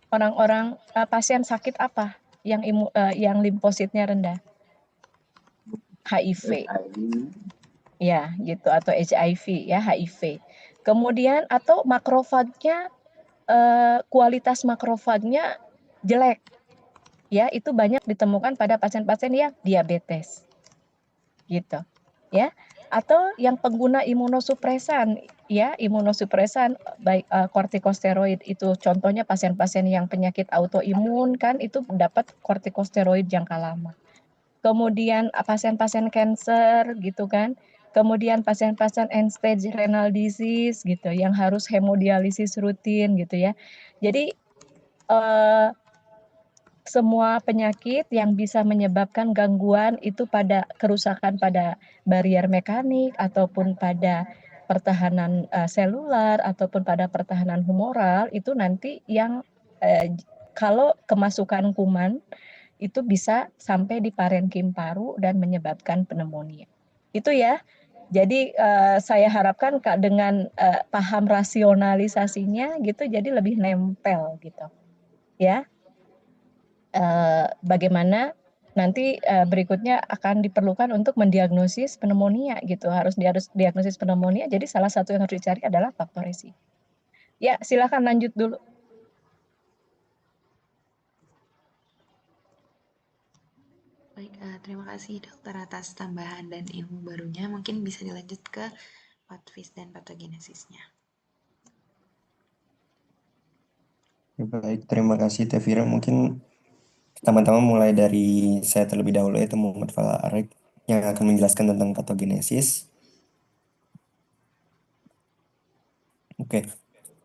Orang-orang pasien sakit apa yang limfositnya rendah? HIV. Ya, gitu, atau HIV ya, HIV. Kemudian atau makrofagnya kualitas makrofagnya jelek. Ya, itu banyak ditemukan pada pasien-pasien yang diabetes. Gitu. Ya. Atau yang pengguna imunosupresan, ya, imunosupresan baik kortikosteroid itu contohnya pasien-pasien yang penyakit autoimun kan itu dapat kortikosteroid jangka lama. Kemudian pasien-pasien kanker gitu kan. Kemudian pasien-pasien end stage renal disease gitu yang harus hemodialisis rutin gitu ya. Jadi semua penyakit yang bisa menyebabkan gangguan itu pada kerusakan pada barier mekanik ataupun pada pertahanan selular ataupun pada pertahanan humoral itu nanti yang kalau kemasukan kuman itu bisa sampai di parenkim paru dan menyebabkan pneumonia. Itu ya. Jadi saya harapkan dengan paham rasionalisasinya gitu jadi lebih nempel gitu. Ya. Bagaimana nanti berikutnya akan diperlukan untuk mendiagnosis pneumonia gitu. Harus diagnosis pneumonia, jadi salah satu yang harus dicari adalah faktor resiko. Ya, silakan lanjut dulu. Baik, terima kasih dokter atas tambahan dan ilmu barunya. Mungkin bisa dilanjut ke patfis dan patogenesisnya. Baik, terima kasih Tevira. Mungkin pertama-tama mulai dari saya terlebih dahulu yaitu Muhammad Fala Arek yang akan menjelaskan tentang patogenesis. Oke,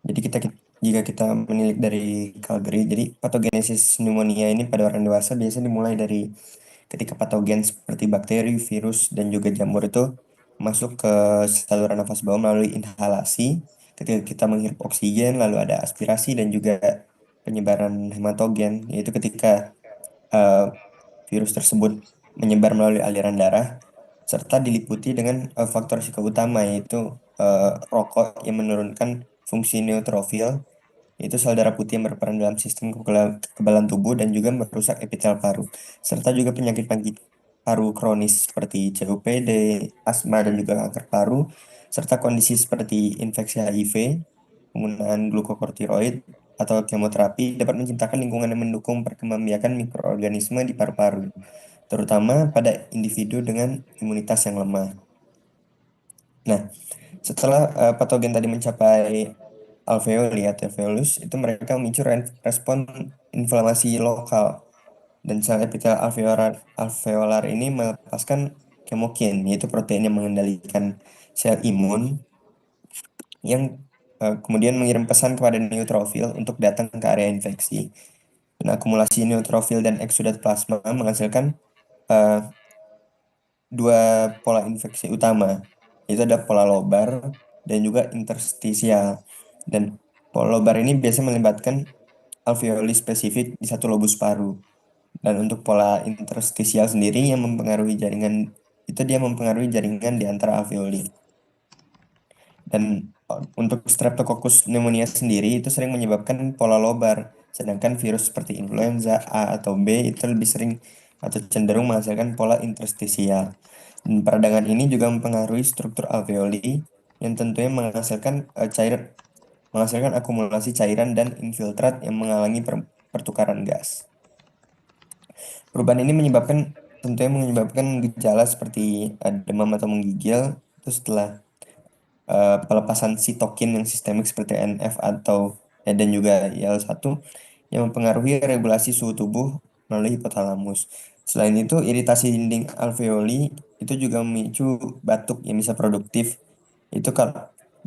jadi jika kita menilik dari Calgary, jadi patogenesis pneumonia ini pada orang dewasa biasanya dimulai dari ketika patogen seperti bakteri, virus, dan juga jamur itu masuk ke saluran nafas bawah melalui inhalasi. Ketika kita menghirup oksigen, lalu ada aspirasi dan juga penyebaran hematogen, yaitu ketika virus tersebut menyebar melalui aliran darah, serta diliputi dengan faktor risiko utama, yaitu rokok yang menurunkan fungsi neutrofil, yaitu sel darah putih yang berperan dalam sistem kekebalan tubuh dan juga merusak epitel paru, serta juga penyakit-penyakit paru kronis seperti COPD, asma, dan juga kanker paru, serta kondisi seperti infeksi HIV, penggunaan glukokortikoid, atau kemoterapi dapat menciptakan lingkungan yang mendukung perkembangbiakan mikroorganisme di paru-paru, terutama pada individu dengan imunitas yang lemah. Nah, setelah patogen tadi mencapai alveoli atau alveolus, itu mereka memicu respon inflamasi lokal dan sel epitel alveolar ini melepaskan kemokin, yaitu protein yang mengendalikan sel imun yang kemudian mengirim pesan kepada neutrofil untuk datang ke area infeksi. Dan akumulasi neutrofil dan eksudat plasma menghasilkan dua pola infeksi utama, yaitu ada pola lobar dan juga interstisial. Dan Pola lobar ini biasanya melibatkan alveoli spesifik di satu lobus paru. Dan untuk pola interstisial sendiri yang mempengaruhi jaringan, itu dia mempengaruhi jaringan di antara alveoli. Dan untuk Streptococcus pneumonia sendiri itu sering menyebabkan pola lobar, sedangkan virus seperti influenza A atau B itu lebih sering atau cenderung menghasilkan pola interstisial. Dan peradangan ini juga mempengaruhi struktur alveoli yang tentunya menghasilkan akumulasi cairan dan infiltrat yang menghalangi pertukaran gas. Perubahan ini tentunya menyebabkan gejala seperti demam atau menggigil. Itu setelah pelepasan sitokin yang sistemik seperti NF dan juga IL-1 yang mempengaruhi regulasi suhu tubuh melalui hipotalamus. Selain itu, iritasi dinding alveoli itu juga memicu batuk yang bisa produktif. Itu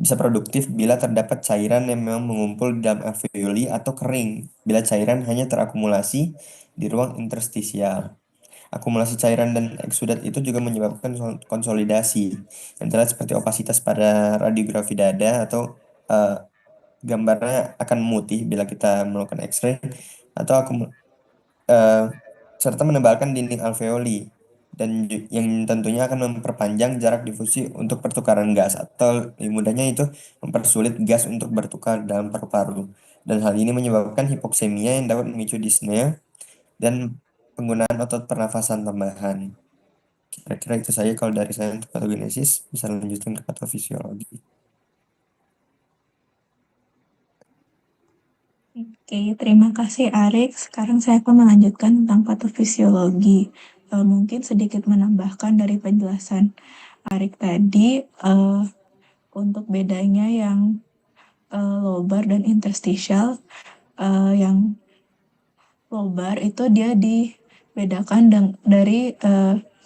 bisa produktif bila terdapat cairan yang memang mengumpul di dalam alveoli atau kering bila cairan hanya terakumulasi di ruang interstisial. Akumulasi cairan dan eksudat itu juga menyebabkan konsolidasi yang terlihat seperti opasitas pada radiografi dada atau gambarnya akan memutih bila kita melakukan X-ray atau serta menebalkan dinding alveoli dan yang tentunya akan memperpanjang jarak difusi untuk pertukaran gas atau lebih mudahnya itu mempersulit gas untuk bertukar dalam paru-paru. Dan hal ini menyebabkan hipoksemia yang dapat memicu dyspnea dan penggunaan otot pernafasan tambahan. Kira-kira itu saja kalau dari saya untuk patogenesis. Bisa lanjutkan ke patofisiologi. Oke, terima kasih Arik. Sekarang saya akan melanjutkan tentang patofisiologi. Mungkin sedikit menambahkan dari penjelasan Arik tadi, untuk bedanya yang lobar dan interstitial. Yang lobar itu dia dibedakan dari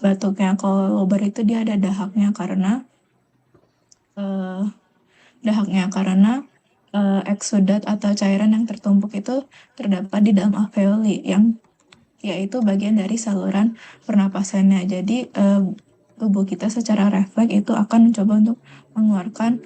batuknya. Kalau lobar itu dia ada dahaknya karena eksudat atau cairan yang tertumpuk itu terdapat di dalam alveoli yang yaitu bagian dari saluran pernapasannya. Jadi tubuh kita secara refleks itu akan mencoba untuk mengeluarkan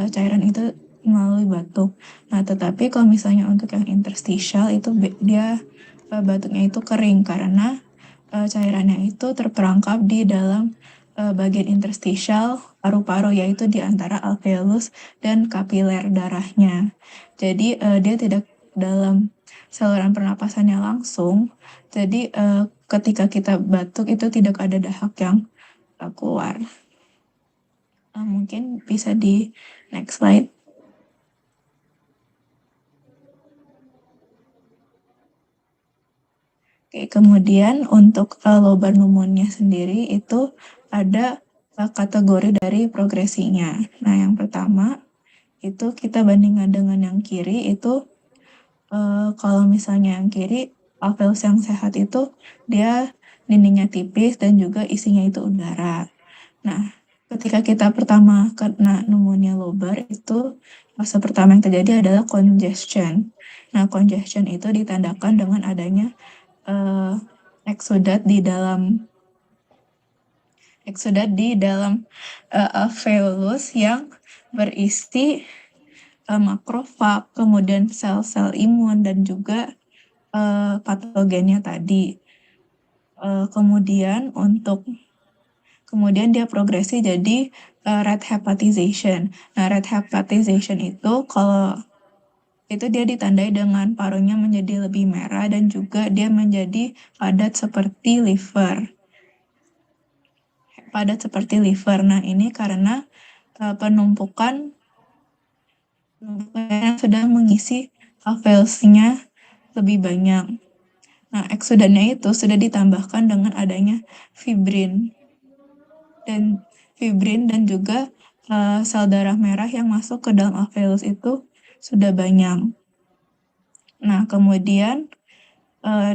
cairan itu melalui batuk. Nah, tetapi kalau misalnya untuk yang interstitial itu dia batuknya itu kering karena cairannya itu terperangkap di dalam bagian interstitial paru-paru, yaitu di antara alveolus dan kapiler darahnya. Jadi dia tidak dalam saluran pernapasannya langsung. Jadi ketika kita batuk itu tidak ada dahak yang keluar. Mungkin bisa di next slide. Oke, kemudian untuk lobar pneumonia sendiri itu ada kategori dari progresinya. Nah, yang pertama itu kita bandingkan dengan yang kiri itu kalau misalnya yang kiri alveolus yang sehat itu dia dindingnya tipis dan juga isinya itu udara. Nah, ketika kita pertama kena pneumonia lobar itu fase pertama yang terjadi adalah congestion. Nah, congestion itu ditandakan dengan adanya eksudat di dalam alveolus yang berisi makrofag, kemudian sel-sel imun dan juga patogennya tadi. Kemudian dia progresi jadi red hepatization. Nah, red hepatization itu kalau itu dia ditandai dengan parunya menjadi lebih merah dan juga dia menjadi padat seperti liver. Nah, ini karena penumpukan yang sudah mengisi alveolusnya lebih banyak. Nah, eksudatnya itu sudah ditambahkan dengan adanya fibrin dan juga sel darah merah yang masuk ke dalam alveolus itu sudah banyak. Nah, kemudian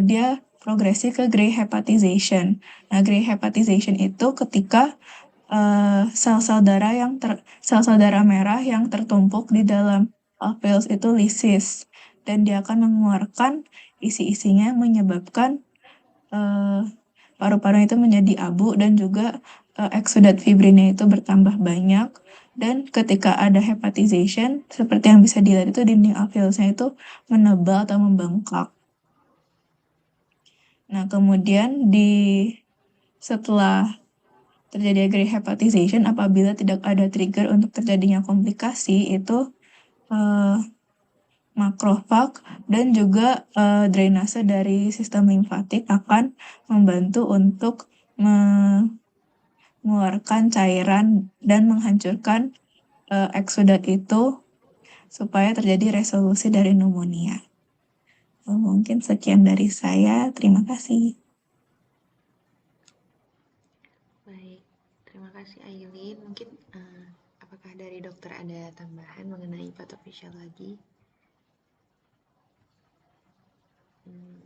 dia progresi ke gray hepatization. Nah, gray hepatization itu ketika sel-sel darah merah yang tertumpuk di dalam alveolus itu lysis dan dia akan mengeluarkan isi-isinya menyebabkan paru-paru itu menjadi abu dan juga eksudat fibrinnya itu bertambah banyak, dan ketika ada hepatization, seperti yang bisa dilihat itu dinding alveolusnya itu menebal atau membengkak. Nah, kemudian setelah terjadi agree hepatization, apabila tidak ada trigger untuk terjadinya komplikasi, itu makrofag dan juga drainase dari sistem limfatik akan membantu untuk mengeluarkan cairan dan menghancurkan eksudat itu supaya terjadi resolusi dari pneumonia. Mungkin sekian dari saya. Terima kasih. Baik, terima kasih Aileen. Mungkin apakah dari dokter ada tambahan mengenai patofisiologi?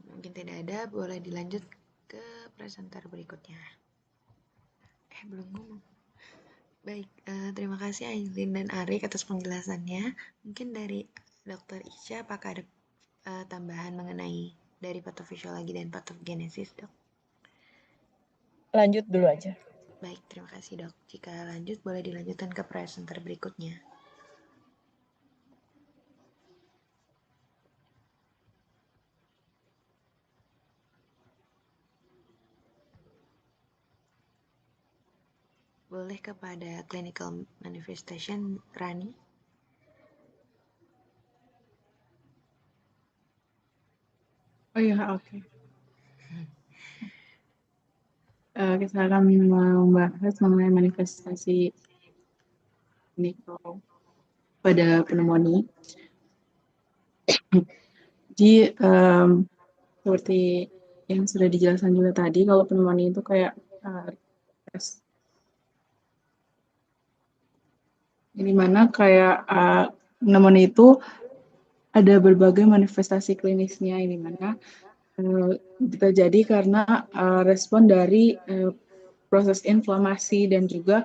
Mungkin tidak ada, boleh dilanjut ke presenter berikutnya. Belum ngomong. Baik, terima kasih Aileen dan Arik atas penjelasannya. Mungkin dari Dokter Isya, apakah ada tambahan mengenai dari patofisiologi dan patogenesis, Dok? Lanjut dulu aja. Baik, terima kasih, Dok. Jika lanjut, boleh dilanjutkan ke presenter berikutnya. Boleh kepada clinical manifestation, Rani? Oh iya, oke. Kita akan membahas mengenai manifestasi klinikal pada pneumonia. Jadi, seperti yang sudah dijelaskan juga tadi, kalau pneumonia itu kayak di mana kayak pneumonia itu ada berbagai manifestasi klinisnya, di mana terjadi karena respon dari proses inflamasi dan juga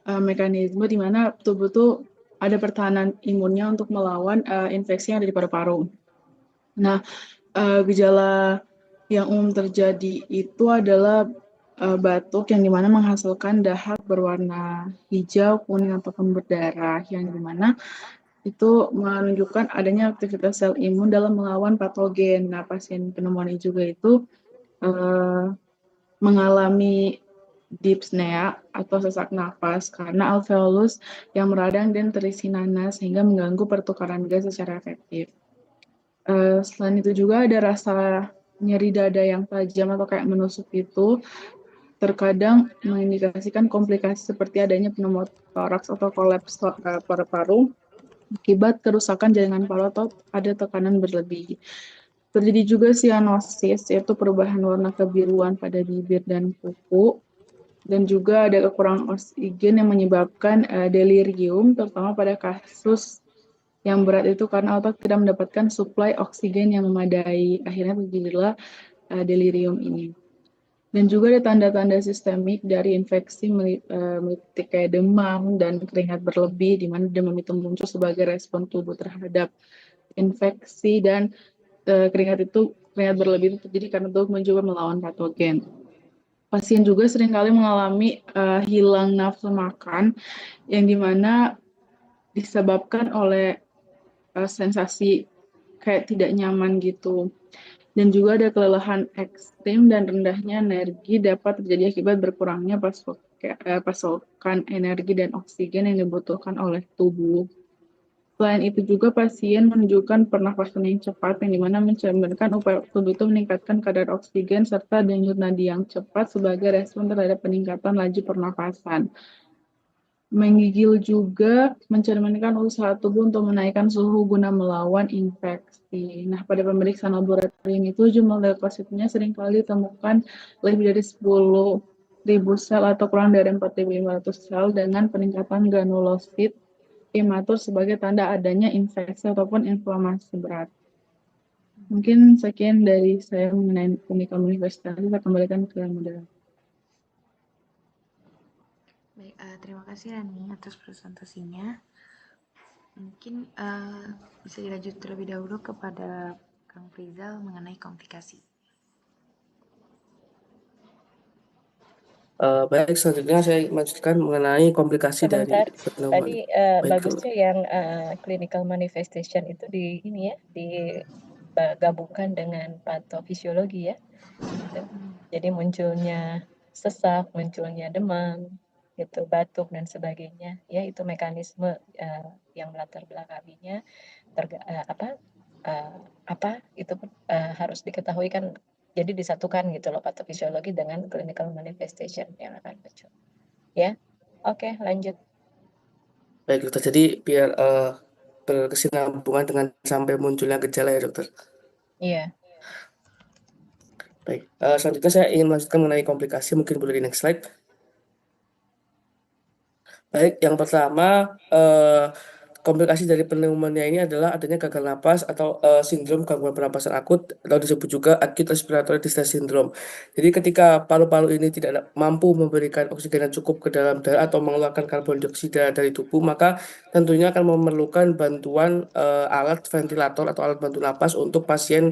mekanisme di mana tubuh tuh ada pertahanan imunnya untuk melawan infeksi yang ada di paru-paru. Nah, gejala yang umum terjadi itu adalah batuk yang dimana menghasilkan dahak berwarna hijau, kuning, ataupun berdarah, yang dimana itu menunjukkan adanya aktivitas sel imun dalam melawan patogen. Nah, pasien pneumonia juga itu mengalami dyspnea atau sesak nafas karena alveolus yang meradang dan terisi nanas sehingga mengganggu pertukaran gas secara efektif. Selain itu juga ada rasa nyeri dada yang tajam atau kayak menusuk itu, terkadang mengindikasikan komplikasi seperti adanya pneumotoraks atau kolaps paru-paru akibat kerusakan jaringan paru atau ada tekanan berlebih. Terjadi juga cyanosis, yaitu perubahan warna kebiruan pada bibir dan kuku, dan juga ada kekurangan oksigen yang menyebabkan delirium, terutama pada kasus yang berat itu karena otak tidak mendapatkan suplai oksigen yang memadai. Akhirnya terjadilah delirium ini. Dan juga ada tanda-tanda sistemik dari infeksi meliputi kayak demam dan keringat berlebih, di mana demam itu muncul sebagai respon tubuh terhadap infeksi, dan keringat berlebih itu terjadi karena tubuh mencoba melawan patogen. Pasien juga seringkali mengalami hilang nafsu makan, yang dimana disebabkan oleh sensasi kayak tidak nyaman gitu. Dan juga ada kelelahan ekstrim dan rendahnya energi dapat terjadi akibat berkurangnya pasokan energi dan oksigen yang dibutuhkan oleh tubuh. Selain itu juga pasien menunjukkan pernafasan yang cepat, yang dimana mencerminkan upaya tubuh itu meningkatkan kadar oksigen serta denyut nadi yang cepat sebagai respon terhadap peningkatan laju pernafasan. Menggigil juga mencerminkan usaha tubuh untuk menaikkan suhu guna melawan infeksi. Nah, pada pemeriksaan laboratorium itu jumlah leukositnya seringkali ditemukan lebih dari 10.000 sel atau kurang dari 4.500 sel dengan peningkatan granulosit imatur sebagai tanda adanya infeksi ataupun inflamasi berat. Mungkin sekian dari saya mengenai klinikal manifestasi. Saya kembalikan ke moderator. Baik, terima kasih Rani atas presentasinya. Mungkin bisa dilanjut terlebih dahulu kepada Kang Frizal mengenai komplikasi. Baik, selanjutnya saya melanjutkan mengenai komplikasi dari Sebentar, tadi pneumonia. Baik, bagusnya yang clinical manifestation itu digabungkan dengan patofisiologi ya. Gitu. Jadi munculnya sesak, munculnya demam, gitu, batuk dan sebagainya. Ya, itu mekanisme yang melatar belakanginya itu harus diketahui kan. Jadi disatukan gitu loh patofisiologi dengan clinical manifestation yang akan muncul. Ya. Oke, lanjut. Baik, dokter. Jadi biar berkesinambungan dengan sampai munculnya gejala ya, dokter. Iya. Baik, selanjutnya saya ingin melanjutkan mengenai komplikasi, mungkin boleh di next slide. Baik, yang pertama, komplikasi dari pneumonia ini adalah adanya gagal napas atau sindrom gangguan pernapasan akut atau disebut juga acute respiratory distress syndrome. Jadi ketika paru-paru ini tidak mampu memberikan oksigen yang cukup ke dalam darah atau mengeluarkan karbon dioksida dari tubuh, maka tentunya akan memerlukan bantuan alat ventilator atau alat bantu napas untuk pasien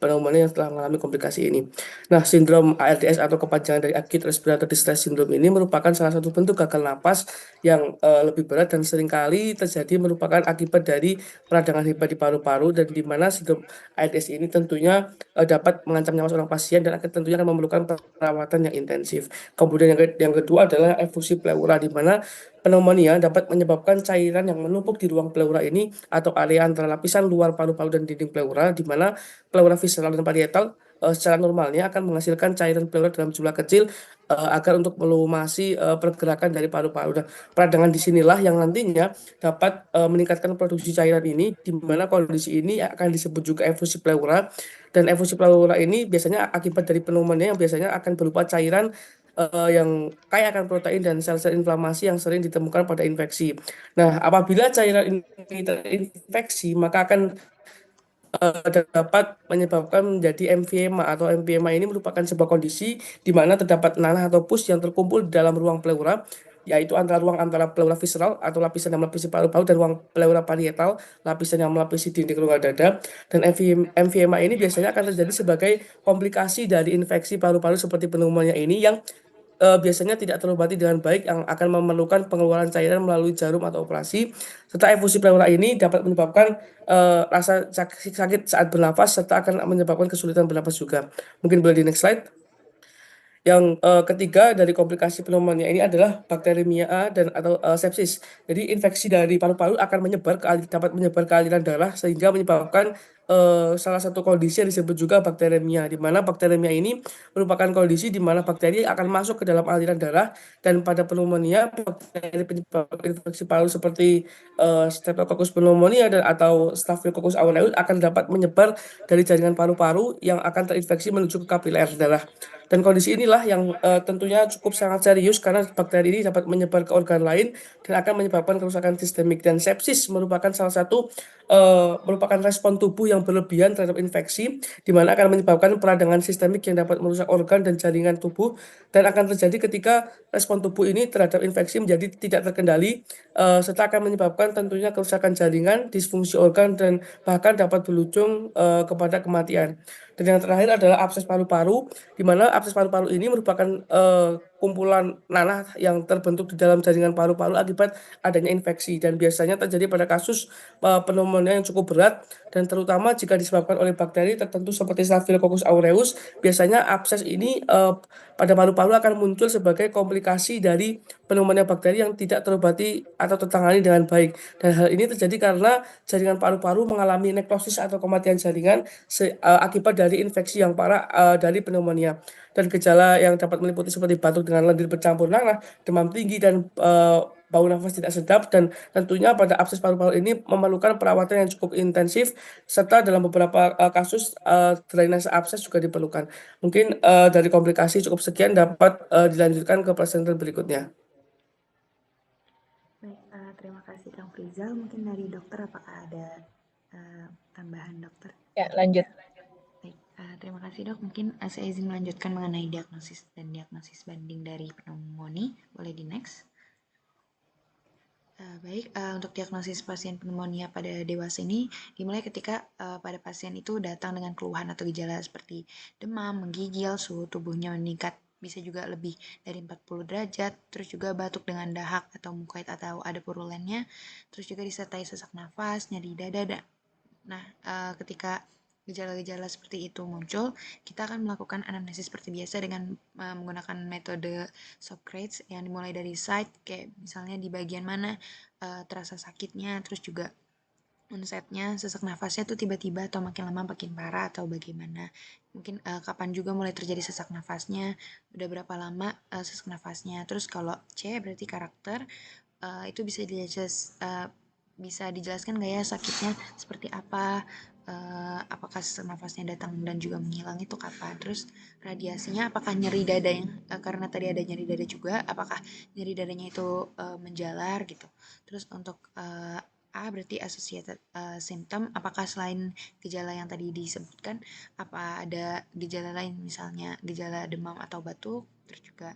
pneumonia yang telah mengalami komplikasi ini. Nah, sindrom ARDS atau kepanjangan dari acute respiratory distress syndrome ini merupakan salah satu bentuk gagal napas yang lebih berat dan seringkali terjadi merupakan akibat dari peradangan hebat di paru-paru, dan di mana sindrom ARDS ini tentunya dapat mengancam nyawa seorang pasien dan tentunya akan memerlukan perawatan yang intensif. Kemudian yang kedua adalah efusi pleura, di mana pneumonia dapat menyebabkan cairan yang menumpuk di ruang pleura ini atau area antara lapisan luar paru-paru dan dinding pleura, di mana pleura visceral dan parietal secara normalnya akan menghasilkan cairan pleura dalam jumlah kecil agar untuk melumasi pergerakan dari paru-paru. Dan peradangan disinilah yang nantinya dapat meningkatkan produksi cairan ini, di mana kondisi ini akan disebut juga efusi pleura. Dan efusi pleura ini biasanya akibat dari pneumonia yang biasanya akan berupa cairan yang kaya akan protein dan sel-sel inflamasi yang sering ditemukan pada infeksi. Nah, apabila cairan ini terinfeksi, maka akan dapat menyebabkan menjadi emfyema, atau emfyema ini merupakan sebuah kondisi di mana terdapat nanah atau pus yang terkumpul di dalam ruang pleura, yaitu ruang antara pleura visceral atau lapisan yang melapisi paru-paru dan ruang pleura parietal, lapisan yang melapisi dinding rongga dada. Dan emfyema ini biasanya akan terjadi sebagai komplikasi dari infeksi paru-paru seperti pneumonia ini, yang biasanya tidak terobati dengan baik, yang akan memerlukan pengeluaran cairan melalui jarum atau operasi. Serta efusi pleura ini dapat menyebabkan rasa sakit saat bernafas, serta akan menyebabkan kesulitan bernafas juga. Mungkin boleh di next slide. Yang ketiga dari komplikasi pneumonia ini adalah bakteremia A dan atau sepsis. Jadi infeksi dari paru-paru akan dapat menyebar ke aliran darah, sehingga menyebabkan salah satu kondisi yang disebut juga bakteremia, di mana bakteremia ini merupakan kondisi di mana bakteri akan masuk ke dalam aliran darah, dan pada pneumonia bakteri penyebab infeksi paru seperti Streptococcus pneumonia dan atau Staphylococcus aureus akan dapat menyebar dari jaringan paru-paru yang akan terinfeksi menuju ke kapiler darah. Dan kondisi inilah yang tentunya cukup sangat serius, karena bakteri ini dapat menyebar ke organ lain dan akan menyebabkan kerusakan sistemik. Dan sepsis merupakan salah satu merupakan respon tubuh yang berlebihan terhadap infeksi, di mana akan menyebabkan peradangan sistemik yang dapat merusak organ dan jaringan tubuh, dan akan terjadi ketika respon tubuh ini terhadap infeksi menjadi tidak terkendali, serta akan menyebabkan tentunya kerusakan jaringan, disfungsi organ, dan bahkan dapat berujung kepada kematian. Dan yang terakhir adalah abses paru-paru, di mana abses paru-paru ini merupakan kumpulan nanah yang terbentuk di dalam jaringan paru-paru akibat adanya infeksi, dan biasanya terjadi pada kasus pneumonia yang cukup berat, dan terutama jika disebabkan oleh bakteri tertentu seperti Staphylococcus aureus. Biasanya abses ini pada paru-paru akan muncul sebagai komplikasi dari pneumonia bakteri yang tidak terobati atau tertangani dengan baik. Dan hal ini terjadi karena jaringan paru-paru mengalami nekrosis atau kematian jaringan akibat dari infeksi yang parah dari pneumonia. Dan gejala yang dapat meliputi seperti batuk dengan lendir bercampur nanah, demam tinggi, dan bau nafas tidak sedap. Dan tentunya pada abses paru-paru ini memerlukan perawatan yang cukup intensif, serta dalam beberapa kasus drainase abses juga diperlukan. Mungkin dari komplikasi cukup sekian, dapat dilanjutkan ke presenter berikutnya. Baik, terima kasih Kang Frizal. Mungkin dari dokter apakah ada tambahan, dokter? Ya, lanjut. Baik, terima kasih dok. Mungkin saya izin melanjutkan mengenai diagnosis dan diagnosis banding dari pneumonia. Boleh di next. Baik, untuk diagnosis pasien pneumonia pada dewasa ini dimulai ketika pada pasien itu datang dengan keluhan atau gejala seperti demam, menggigil, suhu tubuhnya meningkat bisa juga lebih dari 40 derajat, terus juga batuk dengan dahak atau mukoid atau ada purulennya, terus juga disertai sesak nafas, nyeri dada. Nah, ketika gejala-gejala seperti itu muncul, kita akan melakukan anamnesis seperti biasa dengan menggunakan metode Socrates yang dimulai dari site, kayak misalnya di bagian mana terasa sakitnya, terus juga onsetnya, sesak nafasnya tuh tiba-tiba atau makin lama makin parah atau bagaimana. Mungkin kapan juga mulai terjadi sesak nafasnya, udah berapa lama sesak nafasnya. Terus kalau C berarti karakter, itu bisa dijelaskan nggak ya sakitnya seperti apa, apakah sesak nafasnya datang dan juga menghilang itu kapan, terus radiasinya apakah nyeri dadanya, karena tadi ada nyeri dada juga, apakah nyeri dadanya itu menjalar gitu. Terus untuk A berarti associated symptom, apakah selain gejala yang tadi disebutkan, apa ada gejala lain, misalnya gejala demam atau batuk, terus juga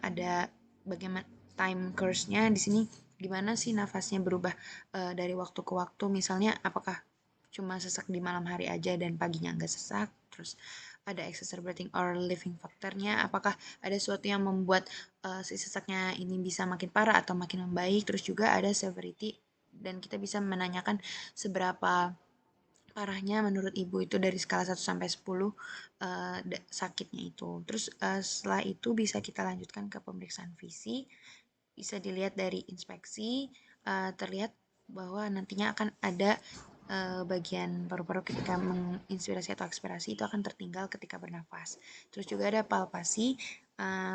ada bagaimana time course-nya di sini, gimana sih nafasnya berubah dari waktu ke waktu, misalnya apakah cuma sesak di malam hari aja dan paginya nggak sesak, terus ada exacerbating or living factor-nya, apakah ada sesuatu yang membuat si sesaknya ini bisa makin parah atau makin membaik, terus juga ada severity, dan kita bisa menanyakan seberapa parahnya menurut ibu itu dari skala 1 sampai 10 sakitnya itu. Terus setelah itu bisa kita lanjutkan ke pemeriksaan visi. Bisa dilihat dari inspeksi, terlihat bahwa nantinya akan ada bagian paru-paru ketika menginspirasi atau ekspirasi itu akan tertinggal ketika bernafas. Terus juga ada palpasi,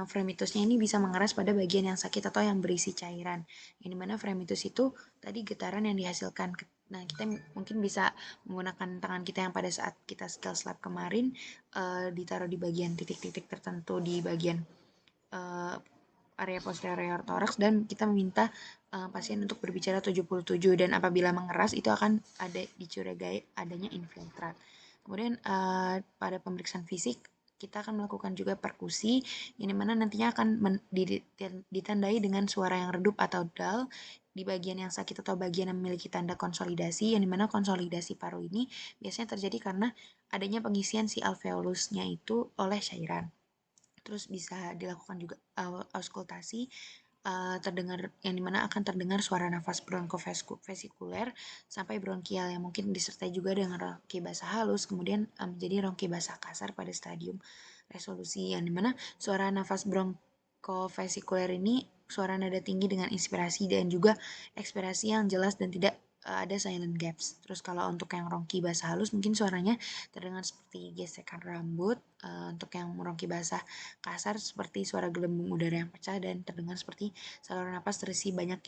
fremitusnya ini bisa mengeras pada bagian yang sakit atau yang berisi cairan. Yang dimana fremitus itu tadi getaran yang dihasilkan. Nah, kita mungkin bisa menggunakan tangan kita yang pada saat kita skills lab kemarin ditaruh di bagian titik-titik tertentu di bagian area posterior thorax, dan kita meminta pasien untuk berbicara 77, dan apabila mengeras itu akan ada dicurigai adanya infiltrat. Kemudian pada pemeriksaan fisik kita akan melakukan juga perkusi, yang dimana nantinya akan ditandai dengan suara yang redup atau dull di bagian yang sakit atau bagian yang memiliki tanda konsolidasi, yang dimana konsolidasi paru ini biasanya terjadi karena adanya pengisian si alveolusnya itu oleh cairan. Terus bisa dilakukan juga auskultasi, terdengar yang dimana akan terdengar suara nafas bronkofesikuler sampai bronkial yang mungkin disertai juga dengan ronki basah halus, kemudian menjadi ronki basah kasar pada stadium resolusi, yang dimana suara nafas bronkofesikuler ini suara nada tinggi dengan inspirasi dan juga ekspirasi yang jelas dan tidak ada silent gaps. Terus kalau untuk yang ronki basah halus mungkin suaranya terdengar seperti gesekan rambut, untuk yang ronki basah kasar seperti suara gelembung udara yang pecah dan terdengar seperti saluran napas terisi banyak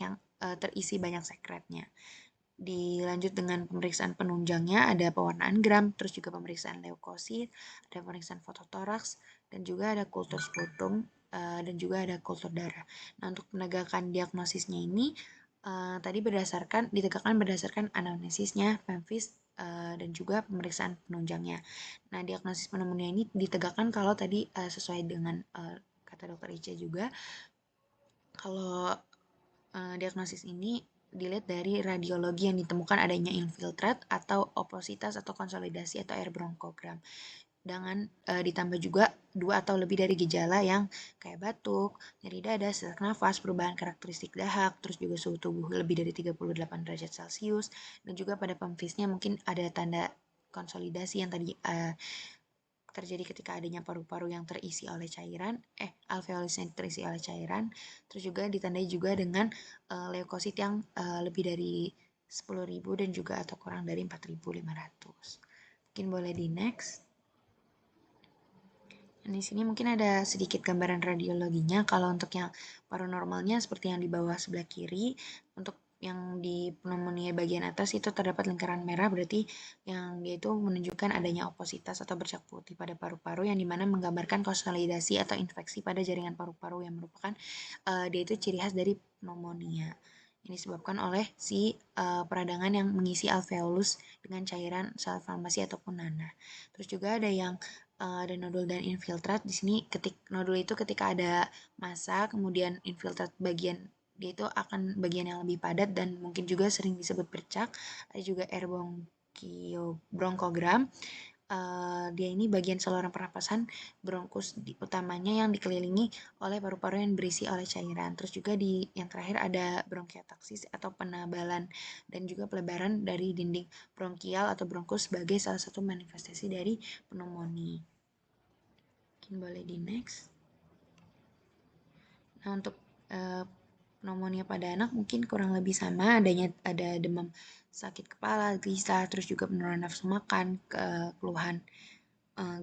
sekretnya. Dilanjut dengan pemeriksaan penunjangnya, ada pewarnaan gram, terus juga pemeriksaan leukosit, ada pemeriksaan fototoraks, dan juga ada kultur sputum, dan juga ada kultur darah. Nah, untuk penegakan diagnosisnya ini tadi ditegakkan berdasarkan anamnesisnya, pemfis, dan juga pemeriksaan penunjangnya. Nah, diagnosis pneumonia ini ditegakkan kalau tadi sesuai dengan kata dokter Ica juga, kalau diagnosis ini dilihat dari radiologi yang ditemukan adanya infiltrat atau opositas atau konsolidasi atau air bronkogram. Dengan ditambah juga 2 atau lebih dari gejala yang kayak batuk, nyeri dada, sesak nafas, perubahan karakteristik dahak, terus juga suhu tubuh lebih dari 38 derajat Celcius, dan juga pada pemfisnya mungkin ada tanda konsolidasi yang tadi terjadi ketika adanya paru-paru yang terisi oleh cairan, alveolus yang terisi oleh cairan, terus juga ditandai juga dengan leukosit yang lebih dari 10.000 dan juga atau kurang dari 4.500. Mungkin boleh di next. Di sini mungkin ada sedikit gambaran radiologinya. Kalau untuk yang paranormalnya seperti yang di bawah sebelah kiri, untuk yang di pneumonia bagian atas itu terdapat lingkaran merah, berarti yang dia itu menunjukkan adanya opositas atau bercak putih pada paru-paru, yang dimana menggambarkan konsolidasi atau infeksi pada jaringan paru-paru yang merupakan dia itu ciri khas dari pneumonia. Ini disebabkan oleh si peradangan yang mengisi alveolus dengan cairan sel inflamasi ataupun nanah. Terus juga ada yang ada nodul dan infiltrat. Di sini nodul itu ketika ada massa, kemudian infiltrat bagian dia itu akan bagian yang lebih padat dan mungkin juga sering disebut bercak. Ada juga air bronkogram. dia ini bagian saluran pernapasan bronkus utamanya yang dikelilingi oleh paru-paru yang berisi oleh cairan. Terus juga di yang terakhir ada bronkiotaksis atau penebalan dan juga pelebaran dari dinding bronkial atau bronkus sebagai salah satu manifestasi dari pneumonia. Mungkin boleh di next. Nah, untuk pneumonia pada anak mungkin kurang lebih sama, ada demam, sakit kepala, gelisah, terus juga penurunan nafsu makan, keluhan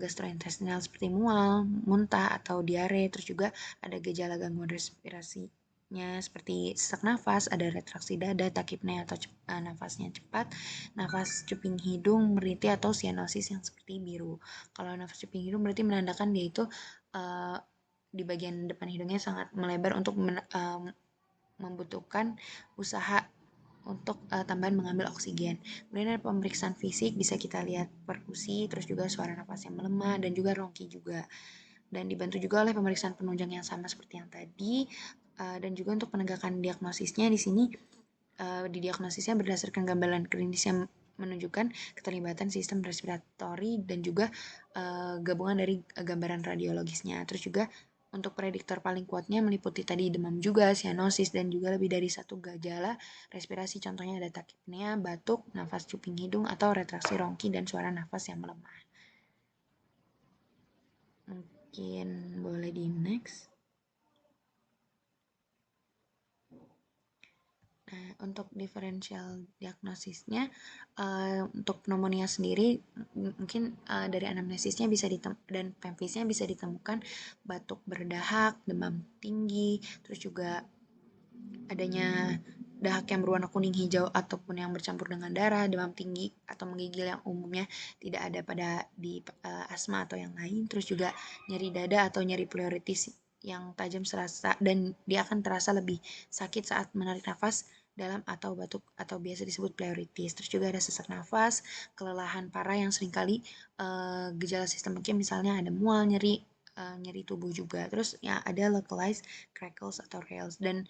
gastrointestinal seperti mual, muntah atau diare, terus juga ada gejala gangguan respirasinya seperti sesak nafas, ada retraksi dada, takipnea atau nafasnya cepat, nafas cuping hidung, merintih atau sianosis yang seperti biru. Kalau nafas cuping hidung berarti menandakan dia itu di bagian depan hidungnya sangat melebar untuk membutuhkan usaha untuk tambahan mengambil oksigen. Kemudian ada pemeriksaan fisik, bisa kita lihat perkusi, terus juga suara napas yang melemah, dan juga rongki juga. Dan dibantu juga oleh pemeriksaan penunjang yang sama seperti yang tadi. Dan juga untuk penegakan diagnosisnya di sini, didiagnosisnya berdasarkan gambaran klinis yang menunjukkan keterlibatan sistem respiratori dan juga gabungan dari gambaran radiologisnya. Terus juga untuk prediktor paling kuatnya meliputi tadi demam juga, sianosis, dan juga lebih dari satu gejala respirasi. Contohnya ada takipnea, batuk, nafas cuping hidung, atau retraksi rongki dan suara nafas yang melemah. Mungkin boleh di next. Nah, untuk differential diagnosisnya, untuk pneumonia sendiri mungkin dari anamnesisnya dan pemfisnya bisa ditemukan batuk berdahak, demam tinggi, terus juga adanya dahak yang berwarna kuning hijau ataupun yang bercampur dengan darah, demam tinggi atau menggigil yang umumnya tidak ada di asma atau yang lain, terus juga nyeri dada atau nyeri pleuritis yang tajam serasa dan dia akan terasa lebih sakit saat menarik nafas dalam atau batuk atau biasa disebut pleuritis. Terus juga ada sesak nafas, kelelahan parah yang seringkali gejala sistemiknya misalnya ada mual, nyeri tubuh juga. Terus ya ada localized crackles atau rales dan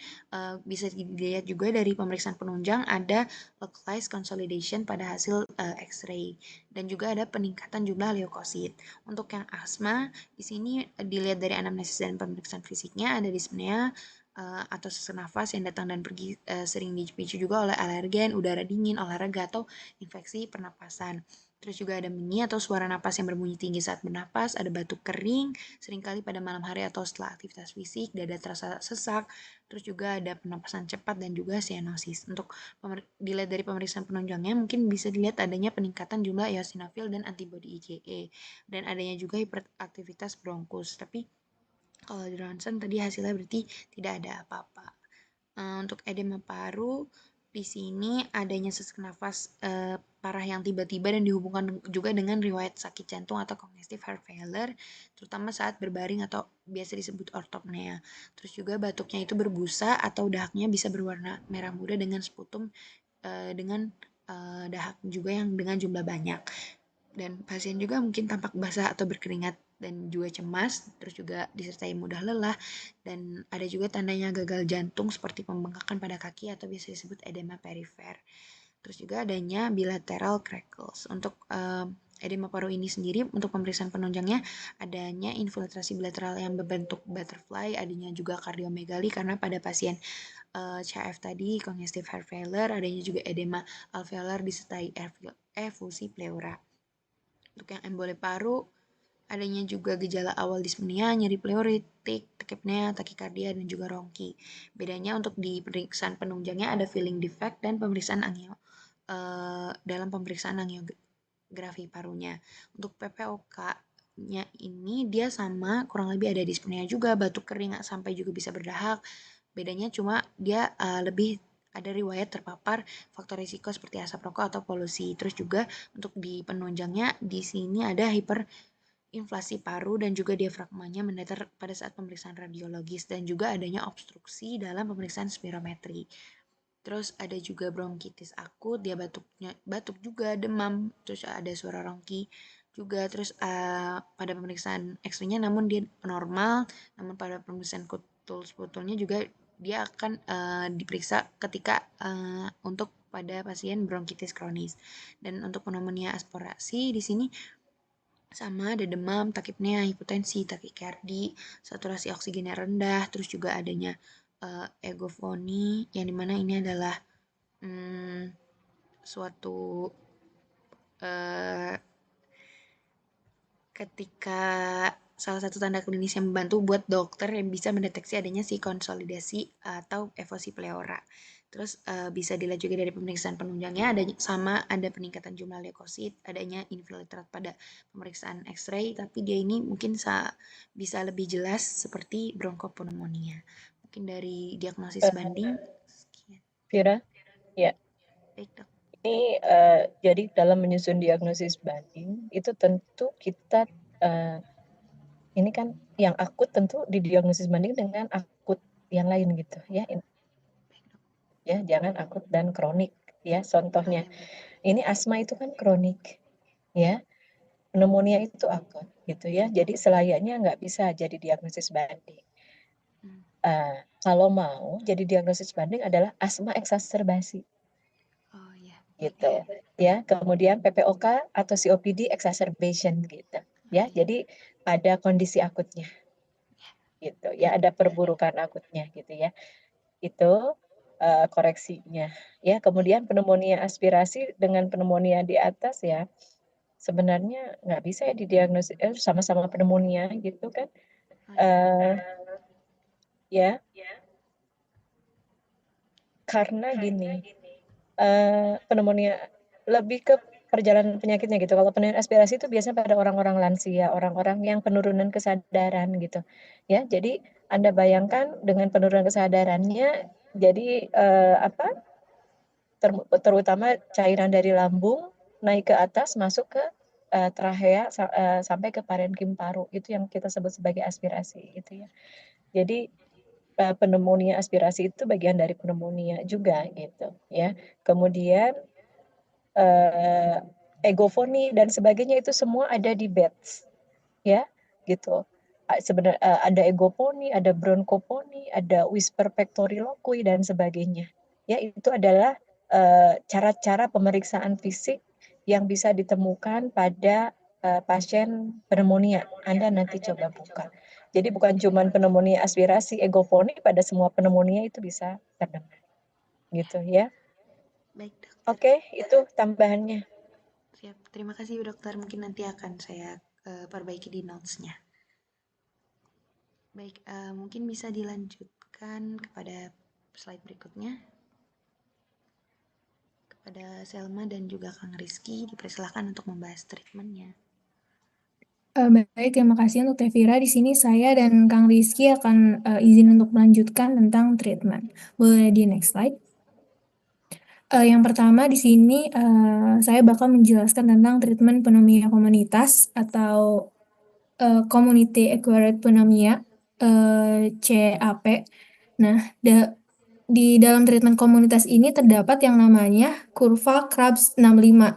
bisa dilihat juga dari pemeriksaan penunjang ada localized consolidation pada hasil X-ray dan juga ada peningkatan jumlah leukosit. Untuk yang asma di sini dilihat dari anamnesis dan pemeriksaan fisiknya ada dyspnea atau sesak nafas yang datang dan pergi sering dipicu juga oleh alergen, udara dingin, olahraga atau infeksi pernapasan. Terus juga ada bunyi atau suara napas yang berbunyi tinggi saat bernapas, ada batuk kering, seringkali pada malam hari atau setelah aktivitas fisik, dada terasa sesak, terus juga ada pernapasan cepat dan juga sianosis. Untuk dilihat dari pemeriksaan penunjangnya, mungkin bisa dilihat adanya peningkatan jumlah eosinofil dan antibodi IgE, dan adanya juga hiperaktivitas bronkus. Tapi kalau di ronsen tadi hasilnya berarti tidak ada apa-apa. Untuk edema paru, di sini adanya sesak nafas parah yang tiba-tiba dan dihubungkan juga dengan riwayat sakit jantung atau congestive heart failure, terutama saat berbaring atau biasa disebut ortopnea. Terus juga batuknya itu berbusa atau dahaknya bisa berwarna merah muda dengan sputum dengan dahak juga yang dengan jumlah banyak. Dan pasien juga mungkin tampak basah atau berkeringat dan juga cemas, terus juga disertai mudah lelah, dan ada juga tandanya gagal jantung seperti pembengkakan pada kaki atau biasa disebut edema perifer. Terus juga adanya bilateral crackles. Untuk edema paru ini sendiri, untuk pemeriksaan penunjangnya adanya infiltrasi bilateral yang berbentuk butterfly, adanya juga kardiomegali karena pada pasien CF tadi, congestive heart failure, adanya juga edema alveolar disertai efusi pleura. Untuk yang emboli paru, adanya juga gejala awal dispnea, nyeri pleuritik, takipnea, takikardia, dan juga rongki. Bedanya untuk di pemeriksaan penunjangnya ada feeling defect dan pemeriksaan dalam pemeriksaan angiografi parunya. Untuk PPOK-nya ini dia sama, kurang lebih ada dispnea juga, batuk kering sampai juga bisa berdahak. Bedanya cuma dia lebih ada riwayat terpapar faktor risiko seperti asap rokok atau polusi. Terus juga untuk di penunjangnya di sini ada inflasi paru dan juga diafragmanya mendatar pada saat pemeriksaan radiologis dan juga adanya obstruksi dalam pemeriksaan spirometri. Terus ada juga bronkitis akut, dia batuk juga, demam, terus ada suara rongki juga. Terus pada pemeriksaan X-ray-nya namun dia normal, namun pada pemeriksaan kutul sebetulnya juga dia akan diperiksa ketika untuk pada pasien bronkitis kronis. Dan untuk pneumonia aspirasi di sini sama ada demam, takipnya hipotensi, takikardi, saturasi oksigennya rendah, terus juga adanya egofoni, yang dimana ini adalah suatu eh, ketika salah satu tanda klinis yang membantu buat dokter yang bisa mendeteksi adanya si konsolidasi atau evosi pleura. Terus bisa dilihat juga dari pemeriksaan penunjangnya ada peningkatan jumlah leukosit, adanya infiltrat pada pemeriksaan X-ray, tapi dia ini mungkin bisa lebih jelas seperti bronkopneumonia. Mungkin dari diagnosis banding. Vira, ya. Baik, Dok. Ini jadi dalam menyusun diagnosis banding itu tentu kita ini kan yang akut tentu didiagnosis banding dengan akut yang lain gitu ya. Ya, jangan akut dan kronik ya. Contohnya, ini asma itu kan kronik ya. Pneumonia itu akut gitu ya. Jadi selayaknya nggak bisa jadi diagnosis banding. Kalau mau jadi diagnosis banding adalah asma eksaserbasi. Oh iya. Gitu ya. Kemudian PPOK atau COPD exacerbation gitu ya. Jadi ada kondisi akutnya gitu ya, ada perburukan akutnya gitu ya. Itu koreksinya ya. Kemudian pneumonia aspirasi dengan pneumonia di atas ya sebenarnya nggak bisa ya didiagnosis sama-sama pneumonia gitu kan. Ya karena gini, pneumonia lebih ke perjalanan penyakitnya gitu. Kalau pneumonia aspirasi itu biasanya pada orang-orang lansia, orang-orang yang penurunan kesadaran gitu ya. Jadi Anda bayangkan dengan penurunan kesadarannya jadi terutama cairan dari lambung naik ke atas masuk ke trachea sampai ke parenkim paru, itu yang kita sebut sebagai aspirasi gitu ya. Jadi pneumonia aspirasi itu bagian dari pneumonia juga gitu ya. Kemudian egofoni dan sebagainya itu semua ada di BETS ya gitu. Sebenarnya ada egoponi, ada bronkoponi, ada whisper pectoriloqui dan sebagainya. Ya, itu adalah cara-cara pemeriksaan fisik yang bisa ditemukan pada pasien pneumonia. Anda nanti coba buka. Jadi bukan cuma pneumonia aspirasi, egoponi, pada semua pneumonia itu bisa terdengar. Gitu ya. Baik, Dokter. Oke, itu tambahannya. Siap. Terima kasih, Dokter. Mungkin nanti akan saya perbaiki di notes-nya. Baik, mungkin bisa dilanjutkan kepada slide berikutnya. Kepada Selma dan juga Kang Rizky, dipersilahkan untuk membahas treatmentnya. Baik, terima kasih untuk Teh Vira. Di sini saya dan Kang Rizky akan izin untuk melanjutkan tentang treatment. Boleh di next slide. Yang pertama di sini saya bakal menjelaskan tentang treatment pneumonia komunitas atau Community Acquired Pneumonia CAP. Nah, di dalam treatment komunitas ini terdapat yang namanya kurva Krabs 65,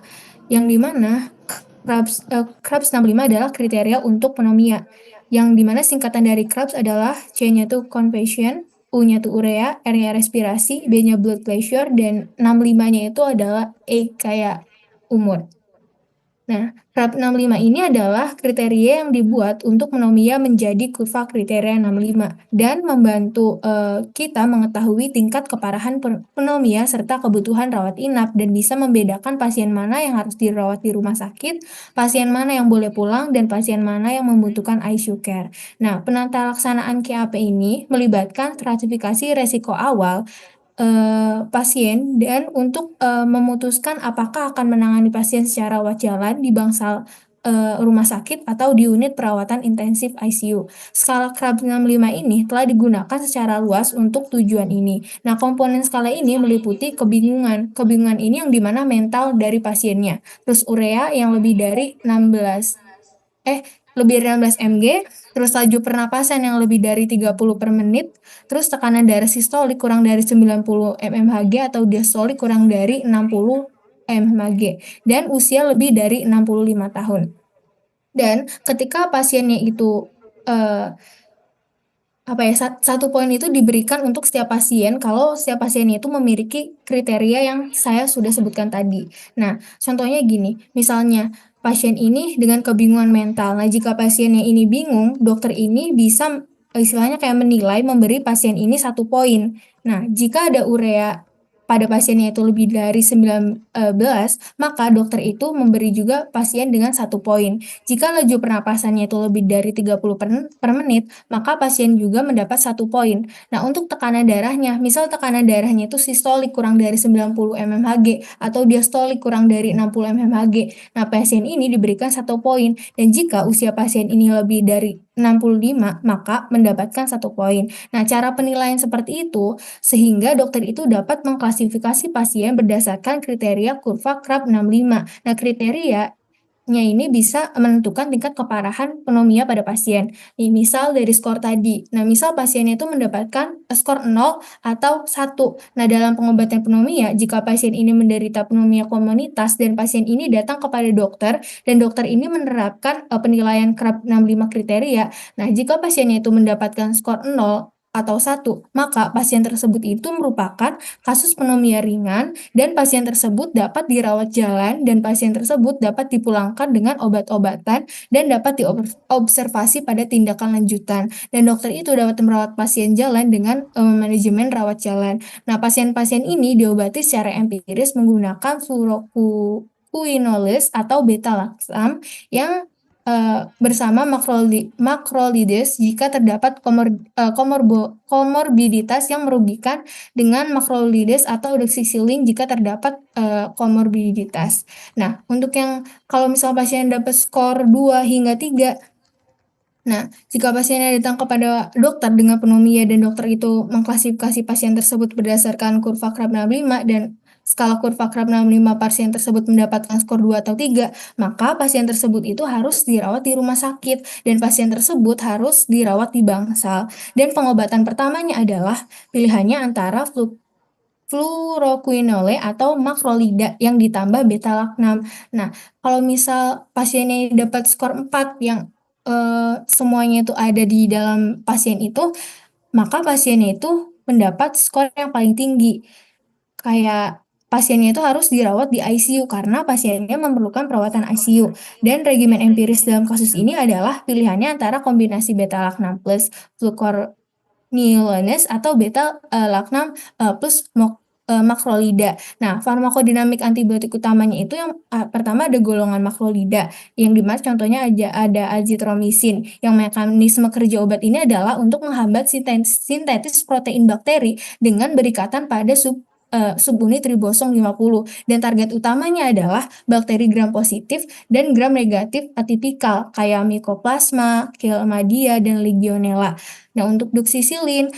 yang dimana Krabs 65 adalah kriteria untuk pneumonia, yang dimana singkatan dari Krabs adalah C-nya itu conversion, U-nya itu urea, R-nya respirasi, B-nya blood pressure, dan 65-nya itu adalah E kayak umur. Nah, Krabs 65 ini adalah kriteria yang dibuat untuk pneumonia menjadi kurva kriteria 65 dan membantu kita mengetahui tingkat keparahan pneumonia serta kebutuhan rawat inap dan bisa membedakan pasien mana yang harus dirawat di rumah sakit, pasien mana yang boleh pulang, dan pasien mana yang membutuhkan ICU care. Nah, penata laksanaan KAP ini melibatkan stratifikasi resiko awal pasien dan untuk memutuskan apakah akan menangani pasien secara rawat jalan di bangsal rumah sakit atau di unit perawatan intensif ICU. Skala Krabs 65 ini telah digunakan secara luas untuk tujuan ini. Nah, komponen skala ini meliputi kebingungan. Kebingungan ini yang dimana mental dari pasiennya. Terus urea yang lebih dari 16 mg, terus laju pernapasan yang lebih dari 30 per menit, terus tekanan darah sistolik kurang dari 90 mmHg atau diastolik kurang dari 60 mmHg, dan usia lebih dari 65 tahun. Dan ketika pasiennya itu satu poin itu diberikan untuk setiap pasien kalau setiap pasiennya itu memiliki kriteria yang saya sudah sebutkan tadi. Nah, contohnya gini, misalnya pasien ini dengan kebingungan mental. Nah, jika pasiennya ini bingung, dokter ini bisa istilahnya kayak menilai memberi pasien ini 1 poin. Nah, jika ada urea pada pasiennya itu lebih dari 19, maka dokter itu memberi juga pasien dengan 1 poin. Jika laju pernapasannya itu lebih dari 30 per menit, maka pasien juga mendapat 1 poin. Nah, untuk tekanan darahnya, misal tekanan darahnya itu sistolik kurang dari 90 mmHg atau diastolik kurang dari 60 mmHg. Nah, pasien ini diberikan 1 poin, dan jika usia pasien ini lebih dari 65, maka mendapatkan 1 poin. Nah, cara penilaian seperti itu sehingga dokter itu dapat mengklasifikasi pasien berdasarkan kriteria kurva Krab 65. Nah, kriterianya ini bisa menentukan tingkat keparahan pneumonia pada pasien. Nih, misal dari skor tadi. Nah, misal pasiennya itu mendapatkan skor 0 atau 1. Nah, dalam pengobatan pneumonia, jika pasien ini menderita pneumonia komunitas dan pasien ini datang kepada dokter dan dokter ini menerapkan penilaian Krab 65 kriteria. Nah, jika pasiennya itu mendapatkan skor 0 atau 1, maka pasien tersebut itu merupakan kasus pneumonia ringan dan pasien tersebut dapat dirawat jalan dan pasien tersebut dapat dipulangkan dengan obat-obatan dan dapat diobservasi pada tindakan lanjutan. Dan dokter itu dapat merawat pasien jalan dengan manajemen rawat jalan. Nah, pasien-pasien ini diobati secara empiris menggunakan fluoroquinolones atau beta-laksam yang bersama makrolides jika terdapat komorbiditas yang merugikan dengan makrolides atau doxycycline jika terdapat komorbiditas. Nah, untuk yang kalau misal pasien dapat skor 2 hingga 3, nah, jika pasiennya datang kepada dokter dengan pneumonia dan dokter itu mengklasifikasi pasien tersebut berdasarkan kurva Krab 65 dan skala kurva Krab 65 pasien tersebut mendapatkan skor 2 atau 3, maka pasien tersebut itu harus dirawat di rumah sakit dan pasien tersebut harus dirawat di bangsal. Dan pengobatan pertamanya adalah pilihannya antara fluoroquinolone atau makrolida yang ditambah beta-laktam. Nah, kalau misal pasiennya dapat skor 4 yang semuanya itu ada di dalam pasien itu, maka pasiennya itu mendapat skor yang paling tinggi. Kayak pasiennya itu harus dirawat di ICU karena pasiennya memerlukan perawatan ICU. Dan regimen empiris dalam kasus ini adalah pilihannya antara kombinasi beta-laktam plus fluoroquinolones atau beta-laktam plus makrolida. Nah, farmakodinamik antibiotik utamanya itu yang pertama ada golongan makrolida, yang dimana contohnya ada azitromisin, yang mekanisme kerja obat ini adalah untuk menghambat sintetis protein bakteri dengan berikatan pada subunit ribosom 50, dan target utamanya adalah bakteri gram positif dan gram negatif atipikal kayak Mycoplasma, Chlamydia, dan Legionella. Nah, untuk doxycycline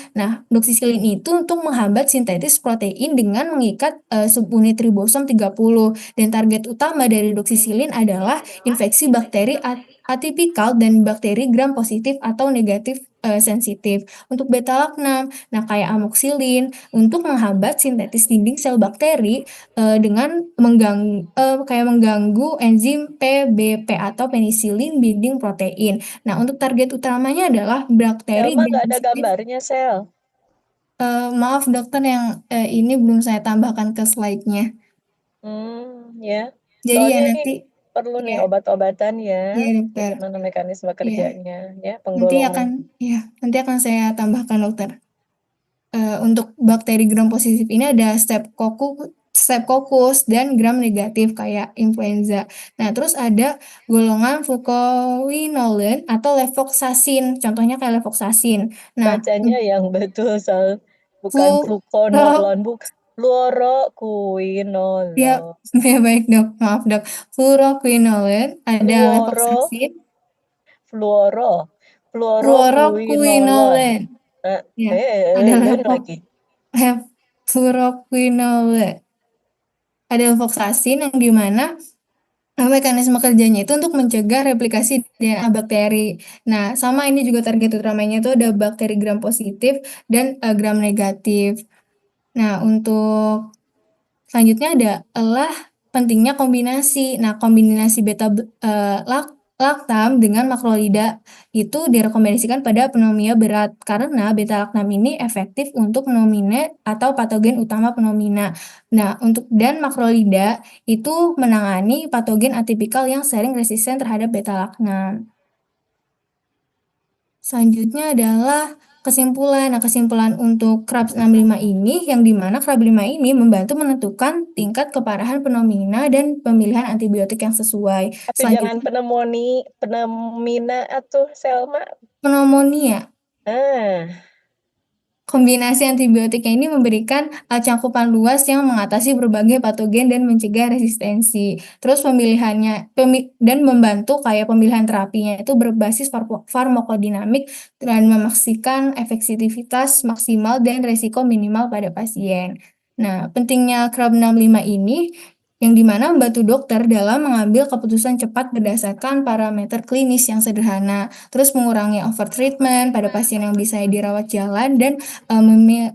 itu untuk menghambat sintetis protein dengan mengikat subunit ribosom 30, dan target utama dari doxycycline adalah infeksi bakteri atipikal dan bakteri gram positif atau negatif sensitif. Untuk beta-laktam, nah kayak amoxicillin untuk menghambat sintetis dinding sel bakteri dengan mengganggu enzim PBP atau penicillin binding protein. Nah, untuk target utamanya adalah bakteri Selma nggak ada gram-positif. gambarnya, Sel. Maaf dokter, yang ini belum saya tambahkan ke slide-nya. Ya. Jadi Soalnya ya ini nanti perlu nih ya, obat-obatan ya, ya dokter. bagaimana mekanisme Ya, kerjanya, ya nanti penggolongan. akan saya tambahkan dokter. Untuk bakteri gram positif ini ada Streptococcus dan gram negatif kayak influenza. Nah, terus ada golongan fluoroquinolone atau levofloxacin, contohnya kayak levofloxacin. Nah, Bacanya yang betul, Sel. Bukan fluoro fluoquinolone, bukan ya, fluoroquinolone. ya baik dok, maaf dok. Fluoroquinolone ada levofloxacin, fluoroquinolone. fluoroquinolone. Ya, ada Ulang lagi. fluoroquinolone. Ada levofloxacin yang dimana mekanisme kerjanya itu untuk mencegah replikasi DNA bakteri. Nah, sama ini juga target utamanya itu ada bakteri gram positif dan gram negatif. Nah, untuk selanjutnya adalah pentingnya kombinasi. Nah, kombinasi laktam dengan makrolida itu direkomendasikan pada pneumonia berat karena beta-laktam ini efektif untuk pneumonia atau patogen utama pneumonia. Nah, dan makrolida itu menangani patogen atipikal yang sering resisten terhadap beta-laktam. Selanjutnya adalah kesimpulan. Nah, kesimpulan untuk KRAB 65 ini yang dimana KRAB 5 ini membantu menentukan tingkat keparahan pneumonia dan pemilihan antibiotik yang sesuai. Tapi jangan pneumonia atau Selma. Pneumonia. Ah. Kombinasi antibiotiknya ini memberikan cakupan luas yang mengatasi berbagai patogen dan mencegah resistensi. Terus dan membantu kayak pemilihan terapinya itu berbasis farmakodinamik dan memastikan efektivitas maksimal dan resiko minimal pada pasien. Nah, pentingnya KRAB 65 ini yang dimana membantu dokter dalam mengambil keputusan cepat berdasarkan parameter klinis yang sederhana, terus mengurangi overtreatment pada pasien yang bisa dirawat jalan, dan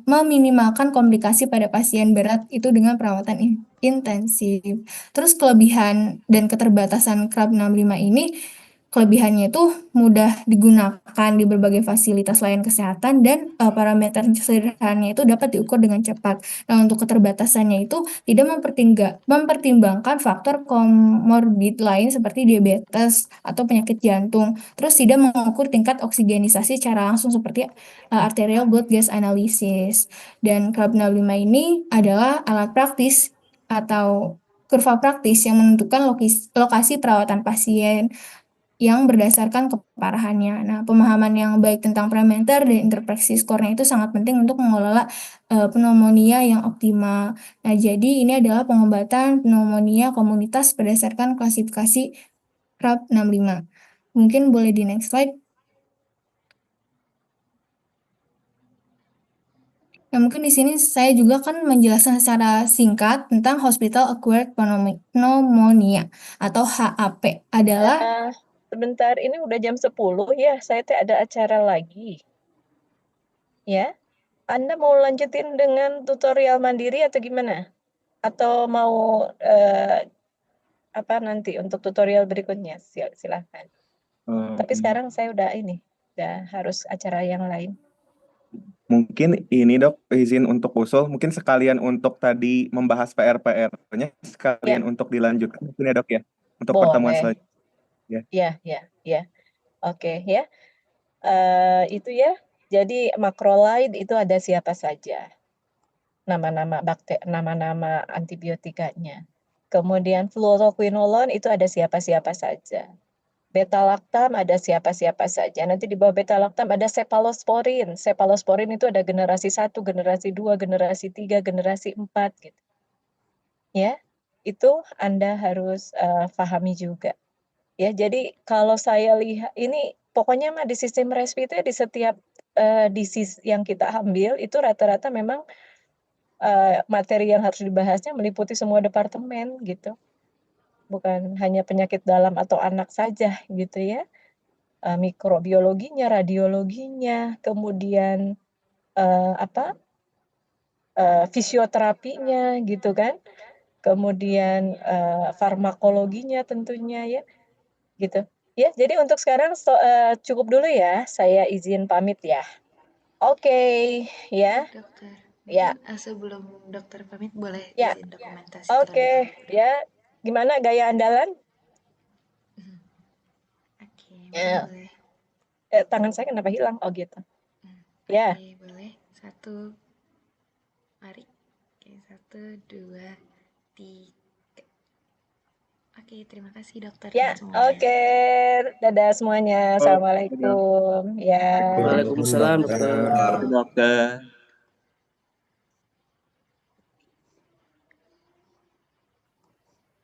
meminimalkan komplikasi pada pasien berat itu dengan perawatan intensif. Terus kelebihan dan keterbatasan KRAB 65 ini, kelebihannya itu mudah digunakan di berbagai fasilitas layanan kesehatan dan parameter sederhananya itu dapat diukur dengan cepat. Nah, untuk keterbatasannya itu tidak mempertimbangkan faktor komorbid lain seperti diabetes atau penyakit jantung. Terus tidak mengukur tingkat oksigenisasi secara langsung seperti arterial blood gas analysis. Dan KRAB 65 ini adalah alat praktis atau kurva praktis yang menentukan lokasi perawatan pasien yang berdasarkan keparahannya. Nah, pemahaman yang baik tentang parameter dan interpretasi skornya itu sangat penting untuk mengelola pneumonia yang optimal. Nah, jadi ini adalah pengobatan pneumonia komunitas berdasarkan klasifikasi KRAB 65. Mungkin boleh di next slide. Nah, mungkin di sini saya juga kan menjelaskan secara singkat tentang Hospital Acquired Pneumonia atau HAP adalah Sebentar, ini udah jam 10 ya, saya ada acara lagi. Ya, Anda mau lanjutin dengan tutorial mandiri atau gimana? Atau mau nanti untuk tutorial berikutnya? Silahkan. Tapi sekarang saya udah harus acara yang lain. Mungkin ini dok, izin untuk usul, mungkin sekalian untuk tadi membahas PR-PR-nya, sekalian untuk dilanjutkan mungkin ya dok ya, untuk pertemuan selanjutnya. Ya. Oke ya. Itu ya. Jadi makrolide itu ada siapa saja. Nama-nama antibiotikanya. Kemudian fluoroquinolone itu ada siapa-siapa saja. Beta-laktam ada siapa-siapa saja. Nanti di bawah beta-laktam ada cephalosporin. Cephalosporin itu ada generasi 1, generasi 2, generasi 3, generasi 4 gitu. Ya. Itu Anda harus pahami juga. Ya, jadi kalau saya lihat ini pokoknya mah di sistem respi itu di setiap disease yang kita ambil itu rata-rata memang materi yang harus dibahasnya meliputi semua departemen gitu. Bukan hanya penyakit dalam atau anak saja gitu ya. Mikrobiologinya, radiologinya, kemudian fisioterapinya gitu kan. Kemudian farmakologinya tentunya ya. Gitu. Ya, jadi untuk sekarang cukup dulu ya. Saya izin pamit ya. Oke, ya. Dokter. Ya. Sebelum dokter pamit boleh ya. izin dokumentasi. Oke, ya. Gimana gaya andalan? Oke, ya. boleh. Tangan saya kenapa hilang? Oh gitu. Ya. Oke, boleh. 1. Mari. Oke, 1, 2, 3. Oke, terima kasih dokter. Ya, oke. Dadah semuanya. Assalamualaikum. Ya. Waalaikumsalam dokter. Dokter.